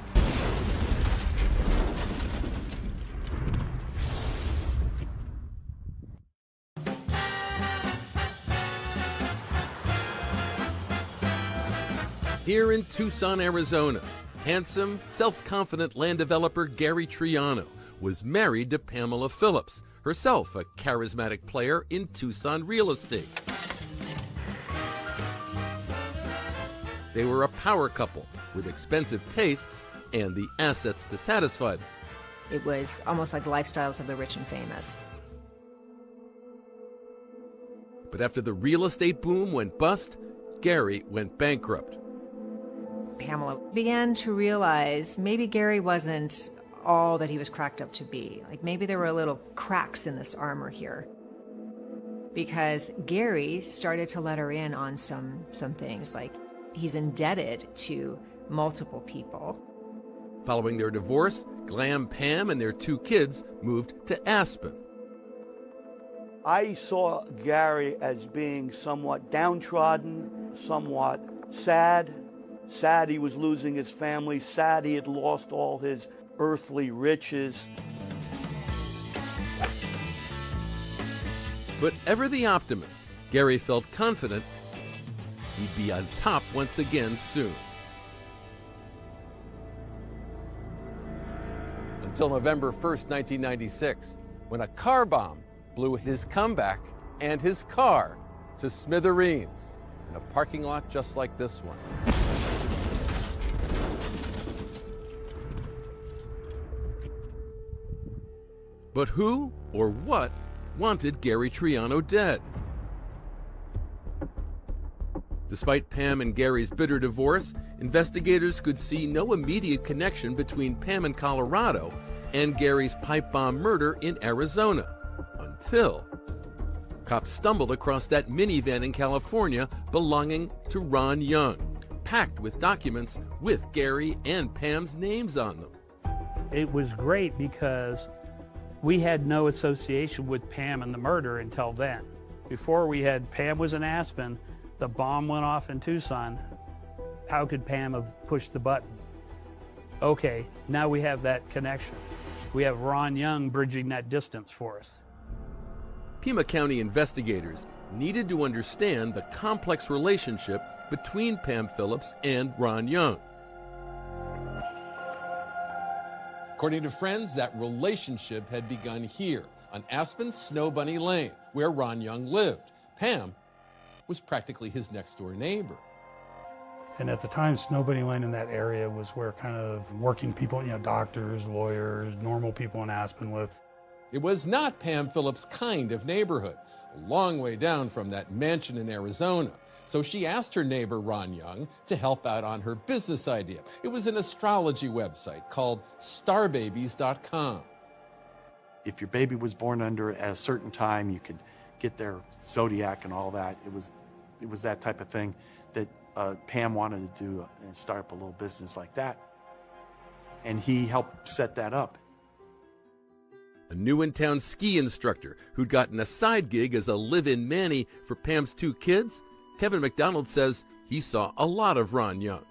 Speaker 5: Here in Tucson, Arizona, handsome, self-confident land developer Gary Triano was married to Pamela Phillips, herself a charismatic player in Tucson real estate. They were a power couple with expensive tastes and the assets to satisfy them.
Speaker 13: It was almost like lifestyles of the rich and famous.
Speaker 5: But after the real estate boom went bust, Gary went bankrupt.
Speaker 13: Pamela began to realize maybe Gary wasn't all that he was cracked up to be. Like maybe there were little cracks in this armor here. Because Gary started to let her in on some things, like he's indebted to multiple people.
Speaker 5: Following their divorce, Glam Pam and their 2 kids moved to Aspen.
Speaker 12: I saw Gary as being somewhat downtrodden, somewhat sad. Sad he was losing his family, sad he had lost all his earthly riches.
Speaker 5: But ever the optimist, Gary felt confident he'd be on top once again soon. Until November 1st, 1996, when a car bomb blew his comeback and his car to smithereens in a parking lot just like this one. But who or what wanted Gary Triano dead? Despite Pam and Gary's bitter divorce, investigators could see no immediate connection between Pam in Colorado and Gary's pipe bomb murder in Arizona, until cops stumbled across that minivan in California belonging to Ron Young, packed with documents with Gary and Pam's names on them.
Speaker 6: It was great because we had no association with Pam and the murder until then. Before we had Pam was in Aspen, the bomb went off in Tucson. How could Pam have pushed the button? Okay, now we have that connection. We have Ron Young bridging that distance for us.
Speaker 5: Pima County investigators needed to understand the complex relationship between Pam Phillips and Ron Young. According to friends, that relationship had begun here on Aspen Snow Bunny Lane, where Ron Young lived. Pam was practically his next-door neighbor.
Speaker 6: And at the time, Snow Bunny Lane in that area was where kind of working people, doctors, lawyers, normal people in Aspen lived.
Speaker 5: It was not Pam Phillips' kind of neighborhood, a long way down from that mansion in Arizona. So she asked her neighbor, Ron Young, to help out on her business idea. It was an astrology website called starbabies.com.
Speaker 17: If your baby was born under at a certain time, you could get their zodiac and all that. It was that type of thing that Pam wanted to do and start up a little business like that. And he helped set that up.
Speaker 5: A new-in-town ski instructor who'd gotten a side gig as a live-in nanny for Pam's 2 kids, Kevin McDonald says he saw a lot of Ron Young.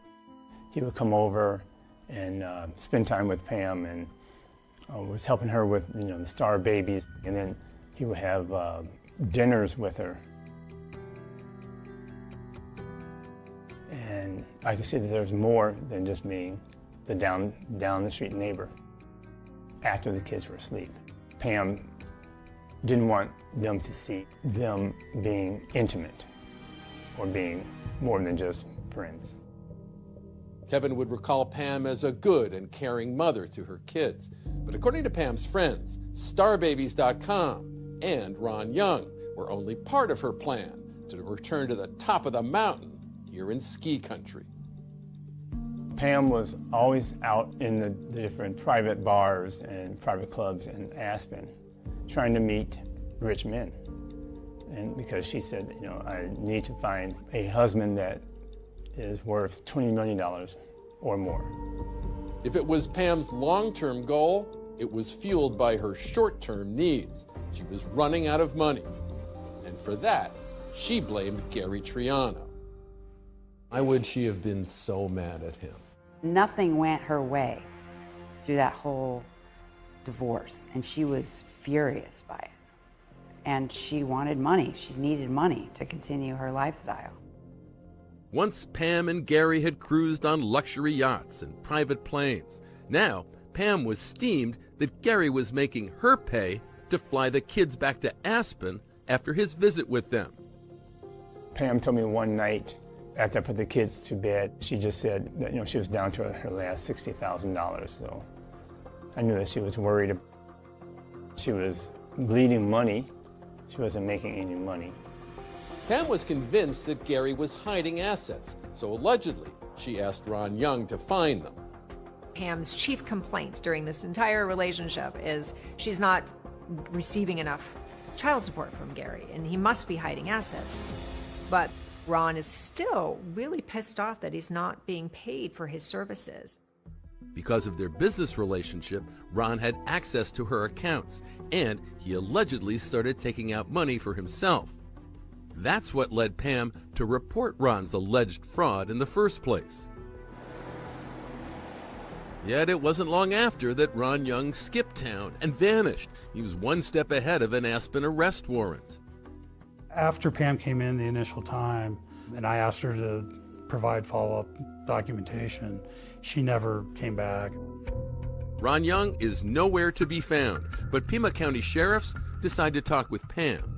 Speaker 10: He would come over and spend time with Pam and was helping her with the star babies, and then he would have dinners with her. And I could see that there was more than just being the down the street neighbor. After the kids were asleep, Pam didn't want them to see them being intimate or being more than just friends.
Speaker 5: Kevin would recall Pam as a good and caring mother to her kids. But according to Pam's friends, starbabies.com and Ron Young were only part of her plan to return to the top of the mountain here in ski country.
Speaker 10: Pam was always out in the different private bars and private clubs in Aspen trying to meet rich men. And because she said, you know, I need to find a husband that is worth $20 million or more.
Speaker 5: If it was Pam's long-term goal, it was fueled by her short-term needs. She was running out of money. And for that, she blamed Gary Triano. Why would she have been so mad at him?
Speaker 4: Nothing went her way through that whole divorce, and she was furious by it. And she wanted money. She needed money to continue her lifestyle.
Speaker 5: Once Pam and Gary had cruised on luxury yachts and private planes. Now, Pam was steamed that Gary was making her pay to fly the kids back to Aspen after his visit with them.
Speaker 10: Pam told me one night after I put the kids to bed, she just said that, you know, she was down to her last $60,000. So I knew that she was worried. She was bleeding money. She wasn't making any money.
Speaker 5: Pam was convinced that Gary was hiding assets, so allegedly she asked Ron Young to find them.
Speaker 13: Pam's chief complaint during this entire relationship is she's not receiving enough child support from Gary, and he must be hiding assets. But Ron is still really pissed off that he's not being paid for his services.
Speaker 5: Because of their business relationship, Ron had access to her accounts, and he allegedly started taking out money for himself. That's what led Pam to report Ron's alleged fraud in the first place. Yet it wasn't long after that Ron Young skipped town and vanished. He was one step ahead of an Aspen arrest warrant.
Speaker 21: After Pam came in the initial time, and I asked her to provide follow-up documentation, she never came back.
Speaker 5: Ron Young is nowhere to be found, but Pima County sheriffs decide to talk with Pam.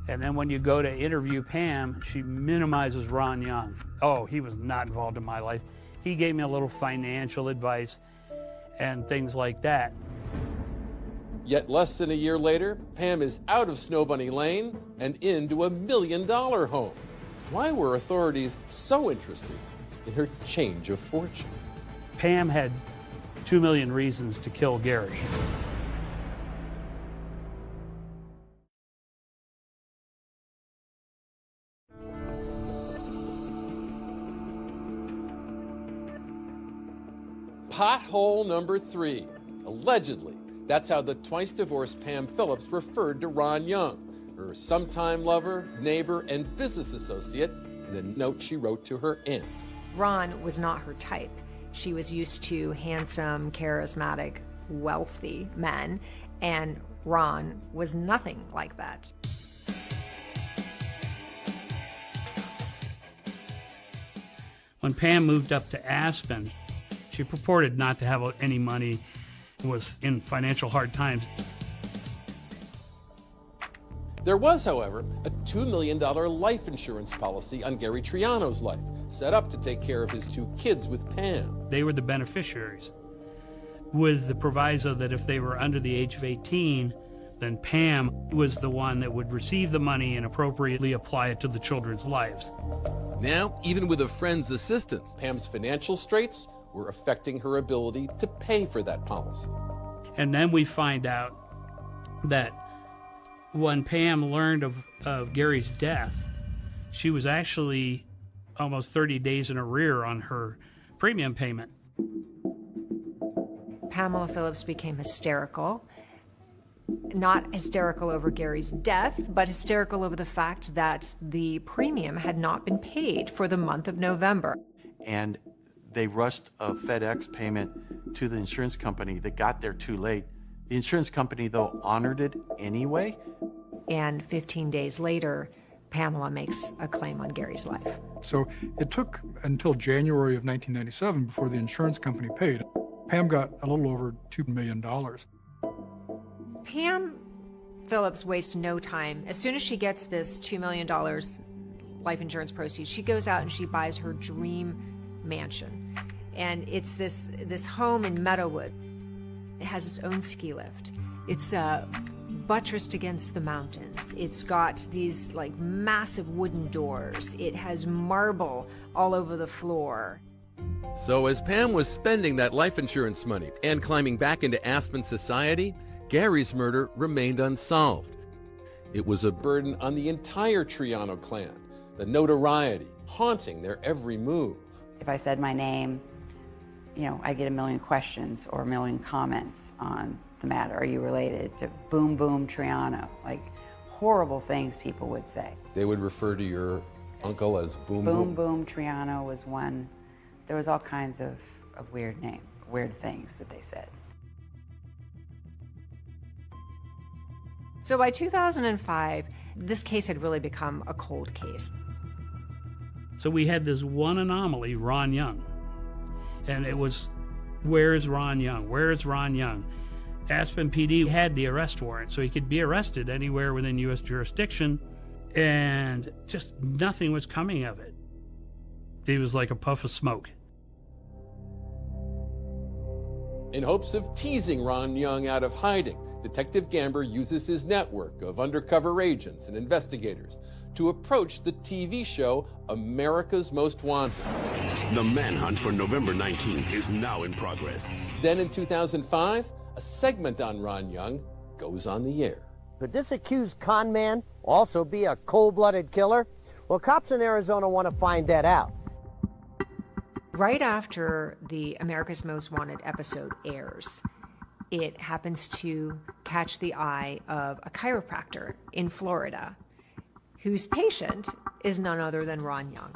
Speaker 21: And then when you go to interview Pam, she minimizes Ron Young. Oh, he was not involved in my life. He gave me a little financial advice and things like that.
Speaker 5: Yet less than a year later, Pam is out of Snow Bunny Lane and into $1 million home. Why were authorities so interested in her change of fortune?
Speaker 21: Pam had 2 million reasons to kill Gary.
Speaker 5: Pothole number 3. Allegedly, that's how the twice-divorced Pam Phillips referred to Ron Young, her sometime lover, neighbor, and business associate, in a note she wrote to her aunt.
Speaker 13: Ron was not her type. She was used to handsome, charismatic, wealthy men, and Ron was nothing like that.
Speaker 21: When Pam moved up to Aspen, she purported not to have any money and was in financial hard times.
Speaker 5: There was, however, a $2 million life insurance policy on Gary Triano's life, set up to take care of his 2 kids with Pam.
Speaker 21: They were the beneficiaries, with the proviso that if they were under the age of 18, then Pam was the one that would receive the money and appropriately apply it to the children's lives.
Speaker 5: Now, even with a friend's assistance, Pam's financial straits were affecting her ability to pay for that policy.
Speaker 21: And then we find out that when Pam learned of Gary's death, she was actually almost 30 days in arrear on her premium payment.
Speaker 13: Pamela Phillips became hysterical. Not hysterical over Gary's death, but hysterical over the fact that the premium had not been paid for the month of November.
Speaker 17: And they rushed a FedEx payment to the insurance company that got there too late. The insurance company, though, honored it anyway.
Speaker 13: And 15 days later, Pamela makes a claim on Gary's life.
Speaker 14: So it took until January of 1997 before the insurance company paid. Pam got a little over $2 million.
Speaker 13: Pam Phillips wastes no time. As soon as she gets this $2 million life insurance proceeds, she goes out and she buys her dream mansion. And it's this home in Meadowood. It has its own ski lift. It's a buttressed against the mountains. It's got these like massive wooden doors. It has marble all over the floor.
Speaker 5: So as Pam was spending that life insurance money and climbing back into Aspen society, Gary's murder remained unsolved. It was a burden on the entire Triano clan, the notoriety haunting their every move.
Speaker 4: If I said my name, I get a million questions or a million comments on the matter. Are you related to Boom Boom Triano? Like horrible things people would say.
Speaker 5: They would refer to your uncle as Boom
Speaker 4: Boom Boom Triano was one. There was all kinds of weird things that they said.
Speaker 13: So by 2005, this case had really become a cold case.
Speaker 21: So we had this one anomaly, Ron Young. And it was, where's Ron Young? Where's Ron Young? Aspen PD had the arrest warrant, so he could be arrested anywhere within U.S. jurisdiction, and just nothing was coming of it. He was like a puff of smoke.
Speaker 5: In hopes of teasing Ron Young out of hiding, Detective Gamber uses his network of undercover agents and investigators to approach the TV show America's Most Wanted.
Speaker 3: The manhunt for November 19th is now in progress.
Speaker 5: Then in 2005, a segment on Ron Young goes on the air.
Speaker 19: Could this accused con man also be a cold-blooded killer? Well, cops in Arizona want to find that out.
Speaker 13: Right after the America's Most Wanted episode airs, it happens to catch the eye of a chiropractor in Florida whose patient is none other than Ron Young.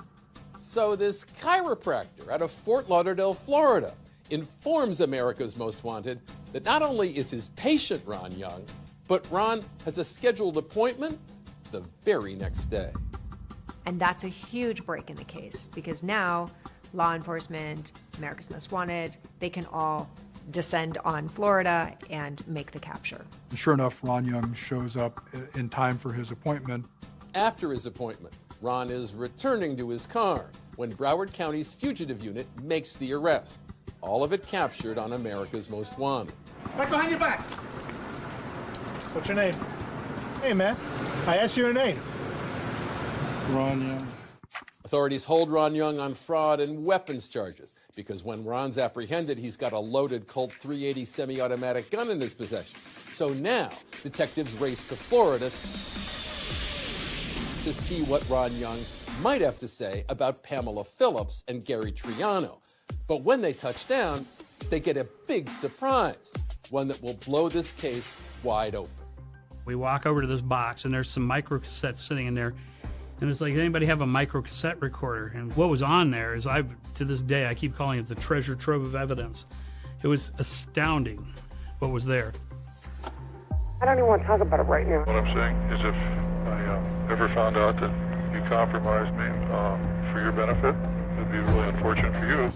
Speaker 5: So this chiropractor out of Fort Lauderdale, Florida, informs America's Most Wanted that not only is his patient Ron Young, but Ron has a scheduled appointment the very next day.
Speaker 13: And that's a huge break in the case, because now law enforcement, America's Most Wanted, they can all descend on Florida and make the capture.
Speaker 14: Sure enough, Ron Young shows up in time for his appointment.
Speaker 5: After his appointment, Ron is returning to his car when Broward County's fugitive unit makes the arrest. All of it captured on America's Most Wanted.
Speaker 20: Right behind your back. What's your name? Hey, man. I asked you your name.
Speaker 14: Ron Young.
Speaker 5: Authorities hold Ron Young on fraud and weapons charges because when Ron's apprehended, he's got a loaded Colt .380 semi-automatic gun in his possession. So now, detectives race to Florida to see what Ron Young might have to say about Pamela Phillips and Gary Triano. But when they touch down, they get a big surprise, one that will blow this case wide open.
Speaker 21: We walk over to this box, and there's some micro cassettes sitting in there. And it's like, anybody have a micro cassette recorder? And what was on there is, to this day, I keep calling it the treasure trove of evidence. It was astounding what was there.
Speaker 7: I don't even want to talk about it right now.
Speaker 11: What I'm saying is if I ever found out that you compromised me for your benefit, it'd be really unfortunate for you.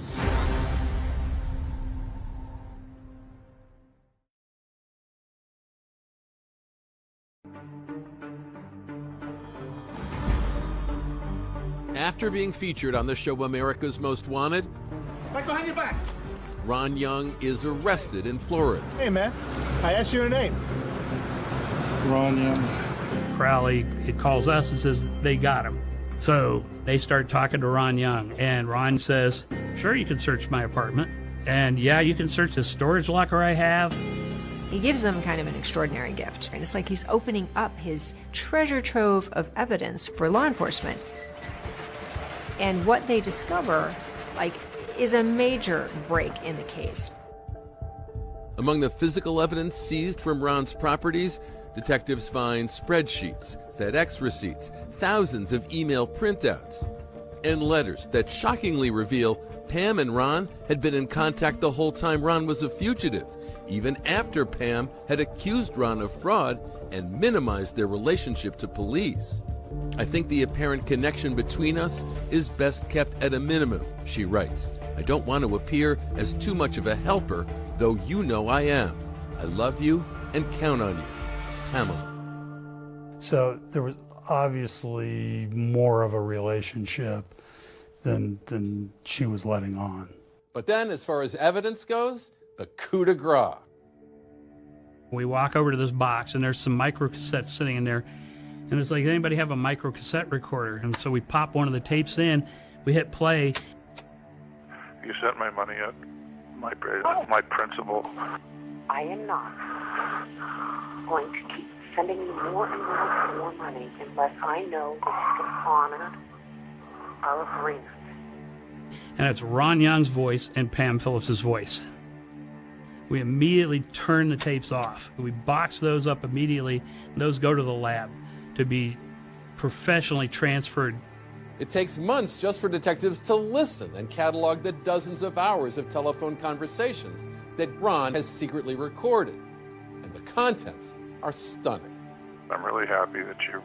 Speaker 5: After being featured on the show America's Most Wanted,
Speaker 20: Right behind your back.
Speaker 5: Ron Young is arrested in Florida.
Speaker 20: Hey, man. I asked you your name.
Speaker 14: Ron Young.
Speaker 21: Crowley, it calls us and says they got him. So they start talking to Ron Young, and Ron says, sure, you can search my apartment. And yeah, you can search the storage locker I have.
Speaker 13: He gives them kind of an extraordinary gift. And it's like he's opening up his treasure trove of evidence for law enforcement. And what they discover, is a major break in the case.
Speaker 5: Among the physical evidence seized from Ron's properties, detectives find spreadsheets, FedEx receipts, thousands of email printouts, and letters that shockingly reveal Pam and Ron had been in contact the whole time Ron was a fugitive, even after Pam had accused Ron of fraud and minimized their relationship to police. I think the apparent connection between us is best kept at a minimum, she writes. I don't want to appear as too much of a helper, though you know I am. I love you and count on you. Pamela.
Speaker 6: So there was obviously more of a relationship than she was letting on.
Speaker 5: But then, as far as evidence goes, the coup de grace.
Speaker 21: We walk over to this box, and there's some micro cassettes sitting in there. And it's like, anybody have a micro cassette recorder? And so we pop one of the tapes in, we hit play.
Speaker 11: You sent my money yet? My principal.
Speaker 7: I am not going to keep sending you more and more money unless I know that you can honor our agreement.
Speaker 21: And it's Ron Young's voice and Pam Phillips's voice. We immediately turn the tapes off. We box those up immediately, and those go to the lab to be professionally transferred.
Speaker 5: It takes months just for detectives to listen and catalog the dozens of hours of telephone conversations that Ron has secretly recorded. And the contents are stunning.
Speaker 11: I'm really happy that your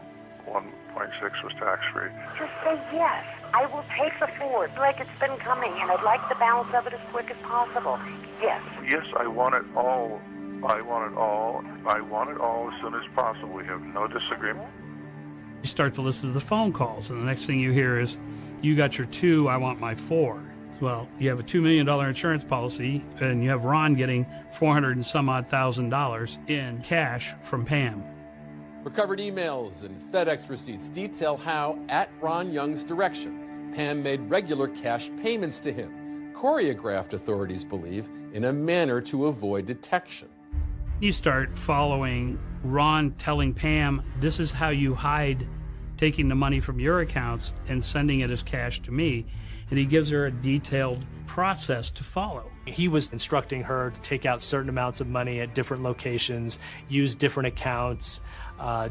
Speaker 11: 1.6 was tax-free.
Speaker 7: Just say yes. I will take the Ford like it's been coming, and I'd like the balance of it as quick as possible. Yes.
Speaker 11: Yes, I want it all. I want it all. I want it all as soon as possible. We have no disagreement.
Speaker 21: You start to listen to the phone calls, and the next thing you hear is, you got your 2, I want my 4. Well, you have a $2 million insurance policy, and you have Ron getting $400 and some odd thousand in cash from Pam.
Speaker 5: Recovered emails and FedEx receipts detail how, at Ron Young's direction, Pam made regular cash payments to him, choreographed, authorities believe, in a manner to avoid detection.
Speaker 21: You start following Ron telling Pam, this is how you hide taking the money from your accounts and sending it as cash to me. And he gives her a detailed process to follow.
Speaker 1: He was instructing her to take out certain amounts of money at different locations, use different accounts,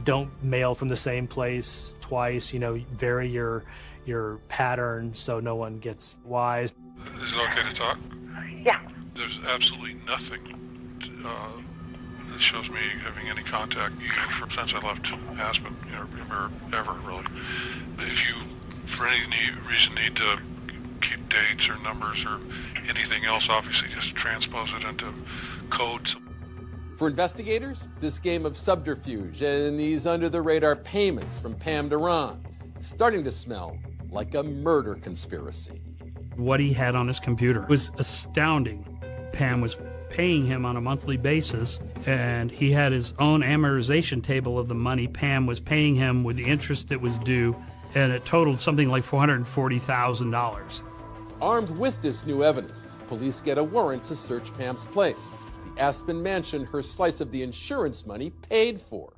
Speaker 1: don't mail from the same place twice, vary your pattern so no one gets wise.
Speaker 11: Is it okay to talk?
Speaker 7: Yeah.
Speaker 11: There's absolutely nothing that shows me having any contact since I left Aspen, or ever really. If you, for any reason, need to keep dates or numbers or anything else, obviously just transpose it into codes.
Speaker 5: For investigators, this game of subterfuge and these under-the-radar payments from Pam to Ron is starting to smell like a murder conspiracy.
Speaker 21: What he had on his computer was astounding. Pam was paying him on a monthly basis, and he had his own amortization table of the money Pam was paying him with the interest that was due, and it totaled something like $440,000.
Speaker 5: Armed with this new evidence, police get a warrant to search Pam's place, the Aspen mansion her slice of the insurance money paid for.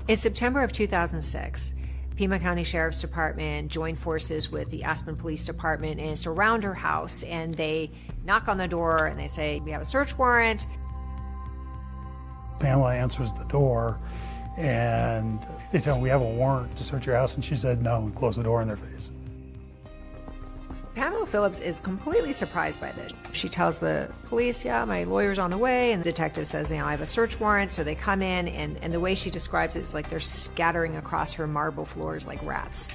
Speaker 13: In September of 2006, Pima County Sheriff's Department joined forces with the Aspen Police Department and surround her house, and they knock on the door and they say, we have a search warrant.
Speaker 20: Pamela answers the door and they tell her, we have a warrant to search your house, and she said no and closed the door in their face.
Speaker 13: Pamela Phillips is completely surprised by this. She tells the police, yeah, my lawyer's on the way, and the detective says, I have a search warrant. So they come in, and the way she describes it is like they're scattering across her marble floors like rats.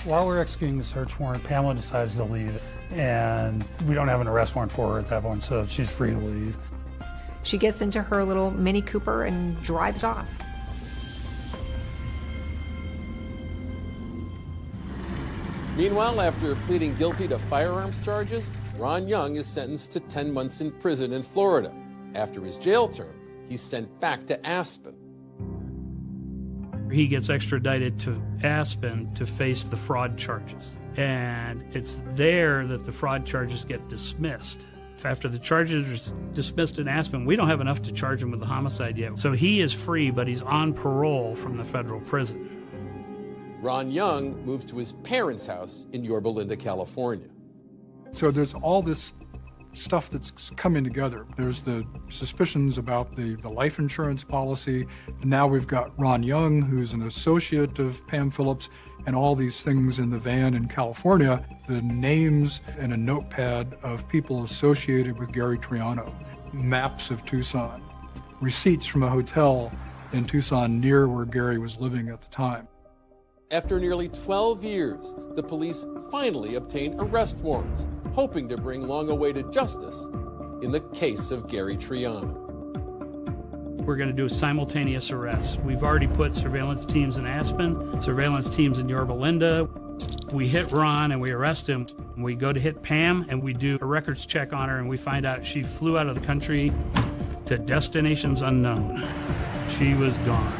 Speaker 20: While we're executing the search warrant, Pamela decides to leave, and we don't have an arrest warrant for her at that point, so she's free to leave.
Speaker 13: She gets into her little Mini Cooper and drives off.
Speaker 5: Meanwhile, after pleading guilty to firearms charges, Ron Young is sentenced to 10 months in prison in Florida. After his jail term, he's sent back to Aspen.
Speaker 21: He gets extradited to Aspen to face the fraud charges. And it's there that the fraud charges get dismissed. After the charges are dismissed in Aspen, we don't have enough to charge him with the homicide yet. So he is free, but he's on parole from the federal prison.
Speaker 5: Ron Young moves to his parents' house in Yorba Linda, California.
Speaker 14: So there's all this stuff that's coming together. There's the suspicions about the life insurance policy. And now we've got Ron Young, who's an associate of Pam Phillips, and all these things in the van in California, the names and a notepad of people associated with Gary Triano, maps of Tucson, receipts from a hotel in Tucson near where Gary was living at the time.
Speaker 5: After nearly 12 years, the police finally obtain arrest warrants, hoping to bring long-awaited justice in the case of Gary Triano.
Speaker 21: We're going to do a simultaneous arrest. We've already put surveillance teams in Aspen, surveillance teams in Yorba Linda. We hit Ron and we arrest him. We go to hit Pam and we do a records check on her, and we find out she flew out of the country to destinations unknown. She was gone.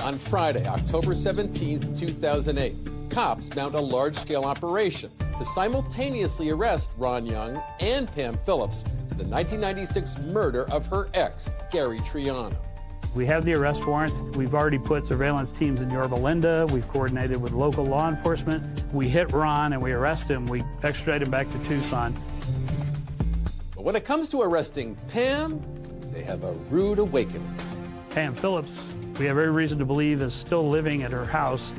Speaker 5: On Friday, October 17, 2008, cops mount a large-scale operation to simultaneously arrest Ron Young and Pam Phillips for the 1996 murder of her ex, Gary Triano.
Speaker 21: We have the arrest warrants. We've already put surveillance teams in Yorba Linda. We've coordinated with local law enforcement. We hit Ron and we arrest him. We extradite him back to Tucson.
Speaker 5: But when it comes to arresting Pam, they have a rude awakening.
Speaker 21: Pam Phillips, we have every reason to believe, is still living at her house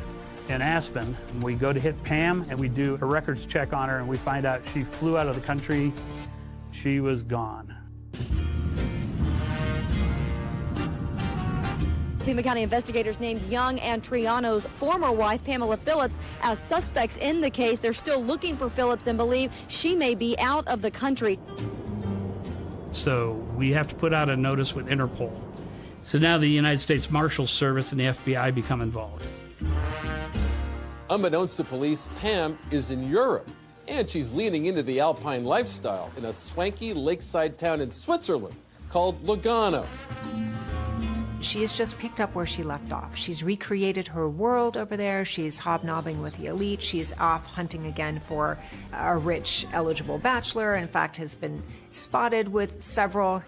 Speaker 21: in Aspen. We go to hit Pam and we do a records check on her and we find out she flew out of the country. She was gone.
Speaker 2: Pima County investigators named Young and Triano's former wife, Pamela Phillips, as suspects in the case. They're still looking for Phillips and believe she may be out of the country.
Speaker 21: So we have to put out a notice with Interpol. So now the United States Marshal Service and the FBI become involved.
Speaker 5: Unbeknownst to police, Pam is in Europe, and she's leaning into the alpine lifestyle in a swanky lakeside town in Switzerland called Lugano.
Speaker 13: She has just picked up where she left off. She's recreated her world over there. She's hobnobbing with the elite. She's off hunting again for a rich, eligible bachelor. In fact, has been spotted with several.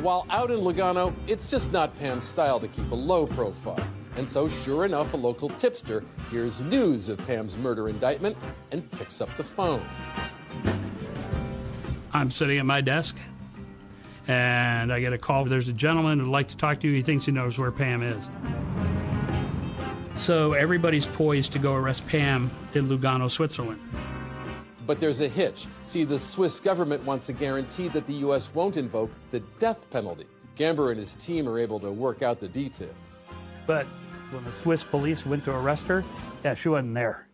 Speaker 5: While out in Lugano, it's just not Pam's style to keep a low profile. And so, sure enough, a local tipster hears news of Pam's murder indictment and picks up the phone.
Speaker 21: I'm sitting at my desk, and I get a call. There's a gentleman who'd like to talk to you. He thinks he knows where Pam is. So everybody's poised to go arrest Pam in Lugano, Switzerland.
Speaker 5: But there's a hitch. See, the Swiss government wants a guarantee that the U.S. won't invoke the death penalty. Gamber and his team are able to work out the details.
Speaker 21: But when the Swiss police went to arrest her, yeah, she wasn't there.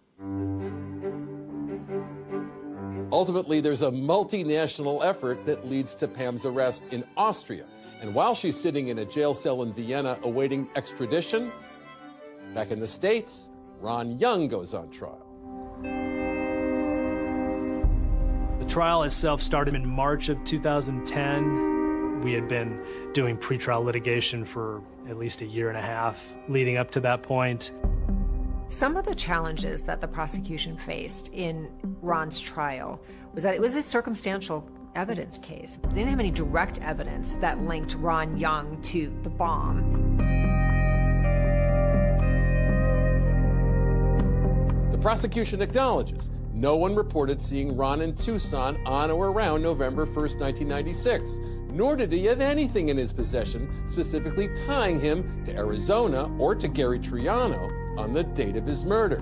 Speaker 5: Ultimately, there's a multinational effort that leads to Pam's arrest in Austria. And while she's sitting in a jail cell in Vienna awaiting extradition, back in the States, Ron Young goes on trial.
Speaker 1: The trial itself started in March of 2010. We had been doing pretrial litigation for at least a year and a half leading up to that point.
Speaker 13: Some of the challenges that the prosecution faced in Ron's trial was that it was a circumstantial evidence case. They didn't have any direct evidence that linked Ron Young to the bomb.
Speaker 5: The prosecution acknowledges no one reported seeing Ron in Tucson on or around November 1st, 1996, nor did he have anything in his possession specifically tying him to Arizona or to Gary Triano on the date of his murder.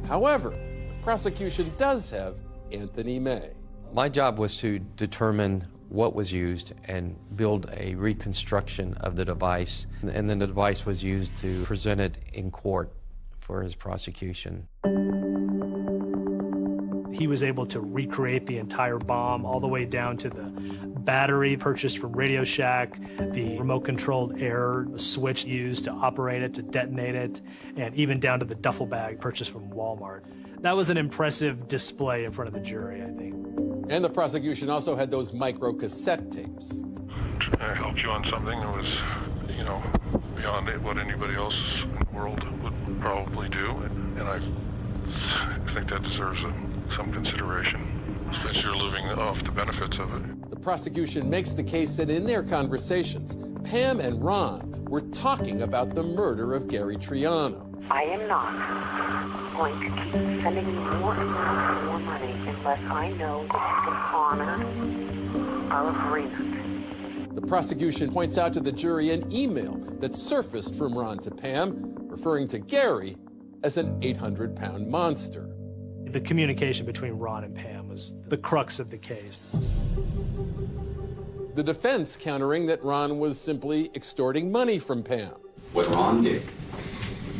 Speaker 5: However, the prosecution does have Anthony May.
Speaker 9: My job was to determine what was used and build a reconstruction of the device, and then the device was used to present it in court for his prosecution.
Speaker 1: He was able to recreate the entire bomb all the way down to the battery purchased from Radio Shack, the remote-controlled air switch used to operate it, to detonate it, and even down to the duffel bag purchased from Walmart. That was an impressive display in front of the jury, I think.
Speaker 5: And the prosecution also had those micro cassette tapes.
Speaker 11: I helped you on something that was, beyond what anybody else in the world would probably do, and I think that deserves some consideration, since you're living off the benefits of it.
Speaker 5: The prosecution makes the case that in their conversations, Pam and Ron were talking about the murder of Gary Triano.
Speaker 7: I am not going to keep sending you more and more money unless I know that you can honor our agreement.
Speaker 5: The prosecution points out to the jury an email that surfaced from Ron to Pam, referring to Gary as an 800-pound monster.
Speaker 1: The communication between Ron and Pam was the crux of the case.
Speaker 5: The defense countering that Ron was simply extorting money from Pam.
Speaker 22: What Ron did,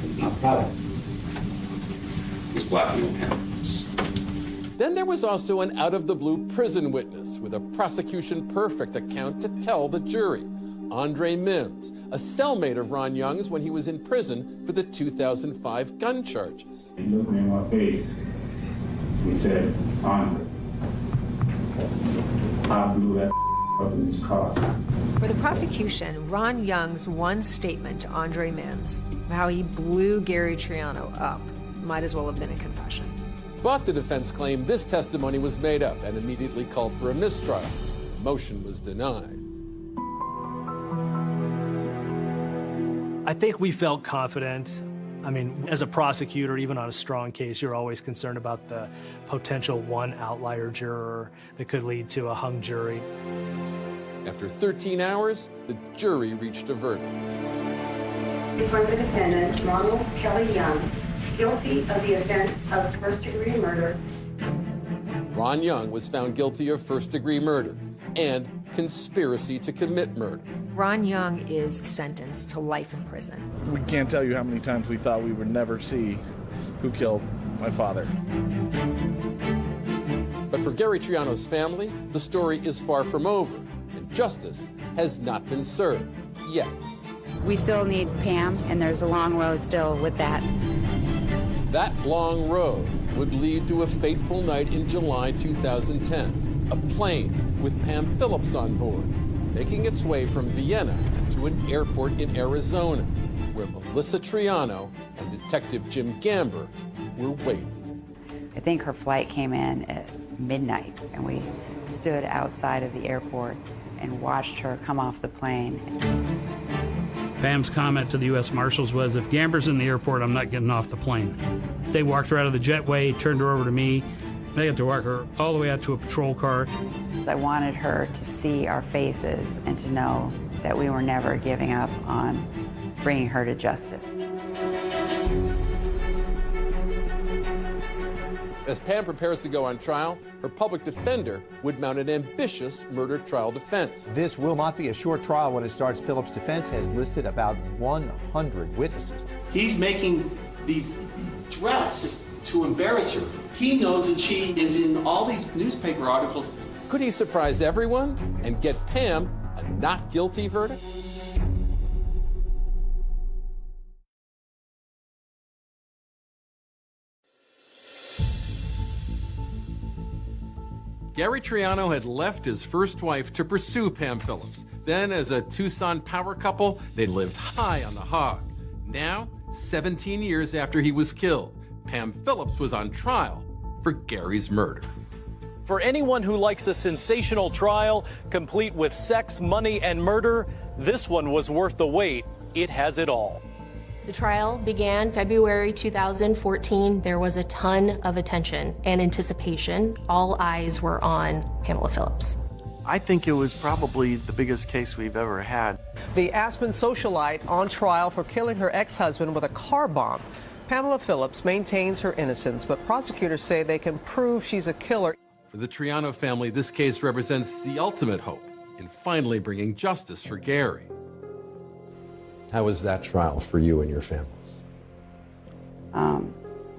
Speaker 22: he's not proud of, was blackmail Pam.
Speaker 5: Then there was also an out-of-the-blue prison witness with a prosecution-perfect account to tell the jury. Andre Mims, a cellmate of Ron Young's when he was in prison for the 2005 gun charges.
Speaker 22: He looked me in my face. He said, Andre, I blew that up in his car.
Speaker 13: For the prosecution, Ron Young's one statement to Andre Mims, how he blew Gary Triano up, might as well have been a confession.
Speaker 5: But the defense claimed this testimony was made up and immediately called for a mistrial. The motion was denied.
Speaker 1: I think we felt confident. I mean, as a prosecutor, even on a strong case, you're always concerned about the potential one outlier juror that could lead to a hung jury.
Speaker 5: After 13 hours, the jury reached a verdict.
Speaker 7: For the defendant, Ronald Kelly Young, guilty of the offense of first-degree murder.
Speaker 5: Ron Young was found guilty of first-degree murder and conspiracy to commit murder.
Speaker 13: Ron Young is sentenced to life in prison.
Speaker 8: We can't tell you how many times we thought we would never see who killed my father.
Speaker 5: But for Gary Triano's family, the story is far from over, and justice has not been served yet.
Speaker 4: We still need Pam, and there's a long road still with that.
Speaker 5: That long road would lead to a fateful night in July 2010. A plane with Pam Phillips on board, making its way from Vienna to an airport in Arizona, where Melissa Triano and Detective Jim Gamber were waiting.
Speaker 4: I think her flight came in at midnight, and we stood outside of the airport and watched her come off the plane.
Speaker 21: Pam's comment to the U.S. Marshals was, if Gamber's in the airport, I'm not getting off the plane. They walked her out of the jetway, turned her over to me. They had to walk her all the way out to a patrol car.
Speaker 4: I wanted her to see our faces and to know that we were never giving up on bringing her to justice.
Speaker 5: As Pam prepares to go on trial, her public defender would mount an ambitious murder trial defense.
Speaker 18: This will not be a short trial when it starts. Phillips' defense has listed about 100 witnesses.
Speaker 15: He's making these threats to embarrass her. He knows that she is in all these newspaper articles.
Speaker 5: Could he surprise everyone and get Pam a not guilty verdict? Gary Triano had left his first wife to pursue Pam Phillips. Then, as a Tucson power couple, they lived high on the hog. Now, 17 years after he was killed, Pam Phillips was on trial for Gary's murder.
Speaker 16: For anyone who likes a sensational trial, complete with sex, money, and murder, this one was worth the wait. It has it all.
Speaker 23: The trial began February 2014. There was a ton of attention and anticipation. All eyes were on Pamela Phillips.
Speaker 17: I think it was probably the biggest case we've ever had.
Speaker 24: The Aspen socialite on trial for killing her ex-husband with a car bomb. Pamela Phillips maintains her innocence, but prosecutors say they can prove she's a killer.
Speaker 5: For the Triano family, this case represents the ultimate hope in finally bringing justice for Gary. How was that trial for you and your family?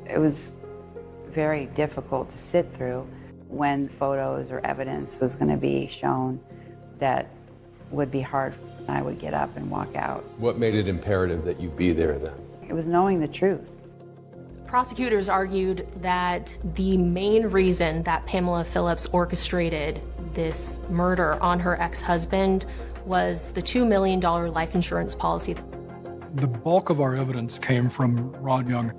Speaker 4: It was very difficult to sit through when photos or evidence was going to be shown that would be hard. I would get up and walk out.
Speaker 5: What made it imperative that you be there then?
Speaker 4: It was knowing the truth.
Speaker 23: Prosecutors argued that the main reason that Pamela Phillips orchestrated this murder on her ex-husband was the $2 million life insurance policy.
Speaker 14: The bulk of our evidence came from Ron Young,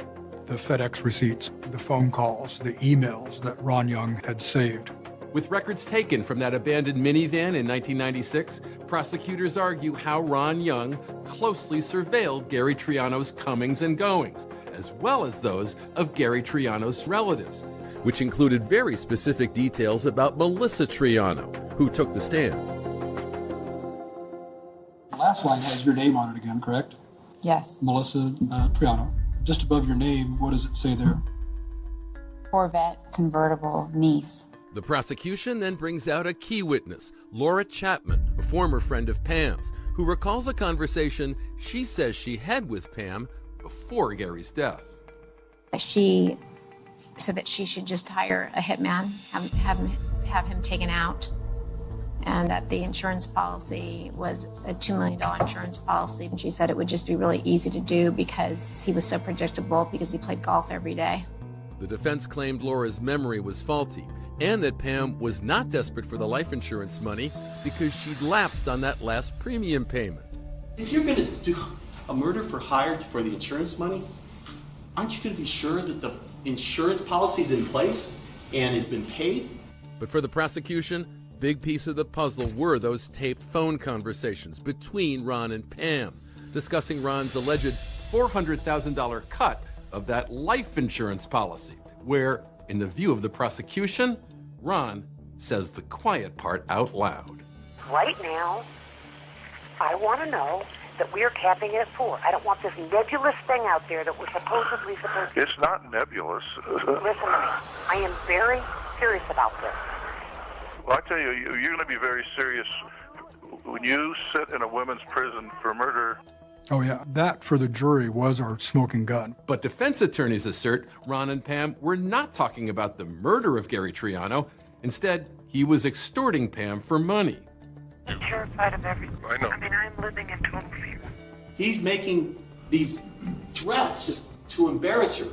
Speaker 14: the FedEx receipts, the phone calls, the emails that Ron Young had saved.
Speaker 5: With records taken from that abandoned minivan in 1996, prosecutors argue how Ron Young closely surveilled Gary Triano's comings and goings, as well as those of Gary Triano's relatives, which included very specific details about Melissa Triano, who took the stand.
Speaker 25: The last line has your name on it again, correct?
Speaker 26: Yes.
Speaker 25: Melissa Triano. Just above your name, what does it say there?
Speaker 26: Corvette convertible niece.
Speaker 5: The prosecution then brings out a key witness, Laura Chapman, a former friend of Pam's, who recalls a conversation she says she had with Pam before Gary's death.
Speaker 26: She said that she should just hire a hitman, have him taken out. and that the insurance policy was a $2 million insurance policy. And she said it would just be really easy to do because he was so predictable, because he played golf every day.
Speaker 5: The defense claimed Laura's memory was faulty and that Pam was not desperate for the life insurance money because she'd lapsed on that last premium payment.
Speaker 15: If you're going to do a murder for hire for the insurance money, aren't you going to be sure that the insurance policy is in place and has been paid?
Speaker 5: But for the prosecution, big piece of the puzzle were those taped phone conversations between Ron and Pam, discussing Ron's alleged $400,000 cut of that life insurance policy, where, in the view of the prosecution, Ron says the quiet part out loud.
Speaker 7: Right now, I want to know that we are capping it at 4. I don't want this nebulous thing out there that we're supposedly supposed to.
Speaker 11: It's not nebulous.
Speaker 7: Listen to me. I am very serious about this.
Speaker 11: Well, I tell you, you're going to be very serious when you sit in a women's prison for murder.
Speaker 14: Oh yeah, that for the jury was our smoking gun.
Speaker 5: But defense attorneys assert Ron and Pam were not talking about the murder of Gary Triano. Instead, he was extorting Pam for money.
Speaker 7: I'm terrified of everything.
Speaker 11: I know.
Speaker 7: I mean, I'm living in total fear.
Speaker 15: He's making these threats to embarrass her.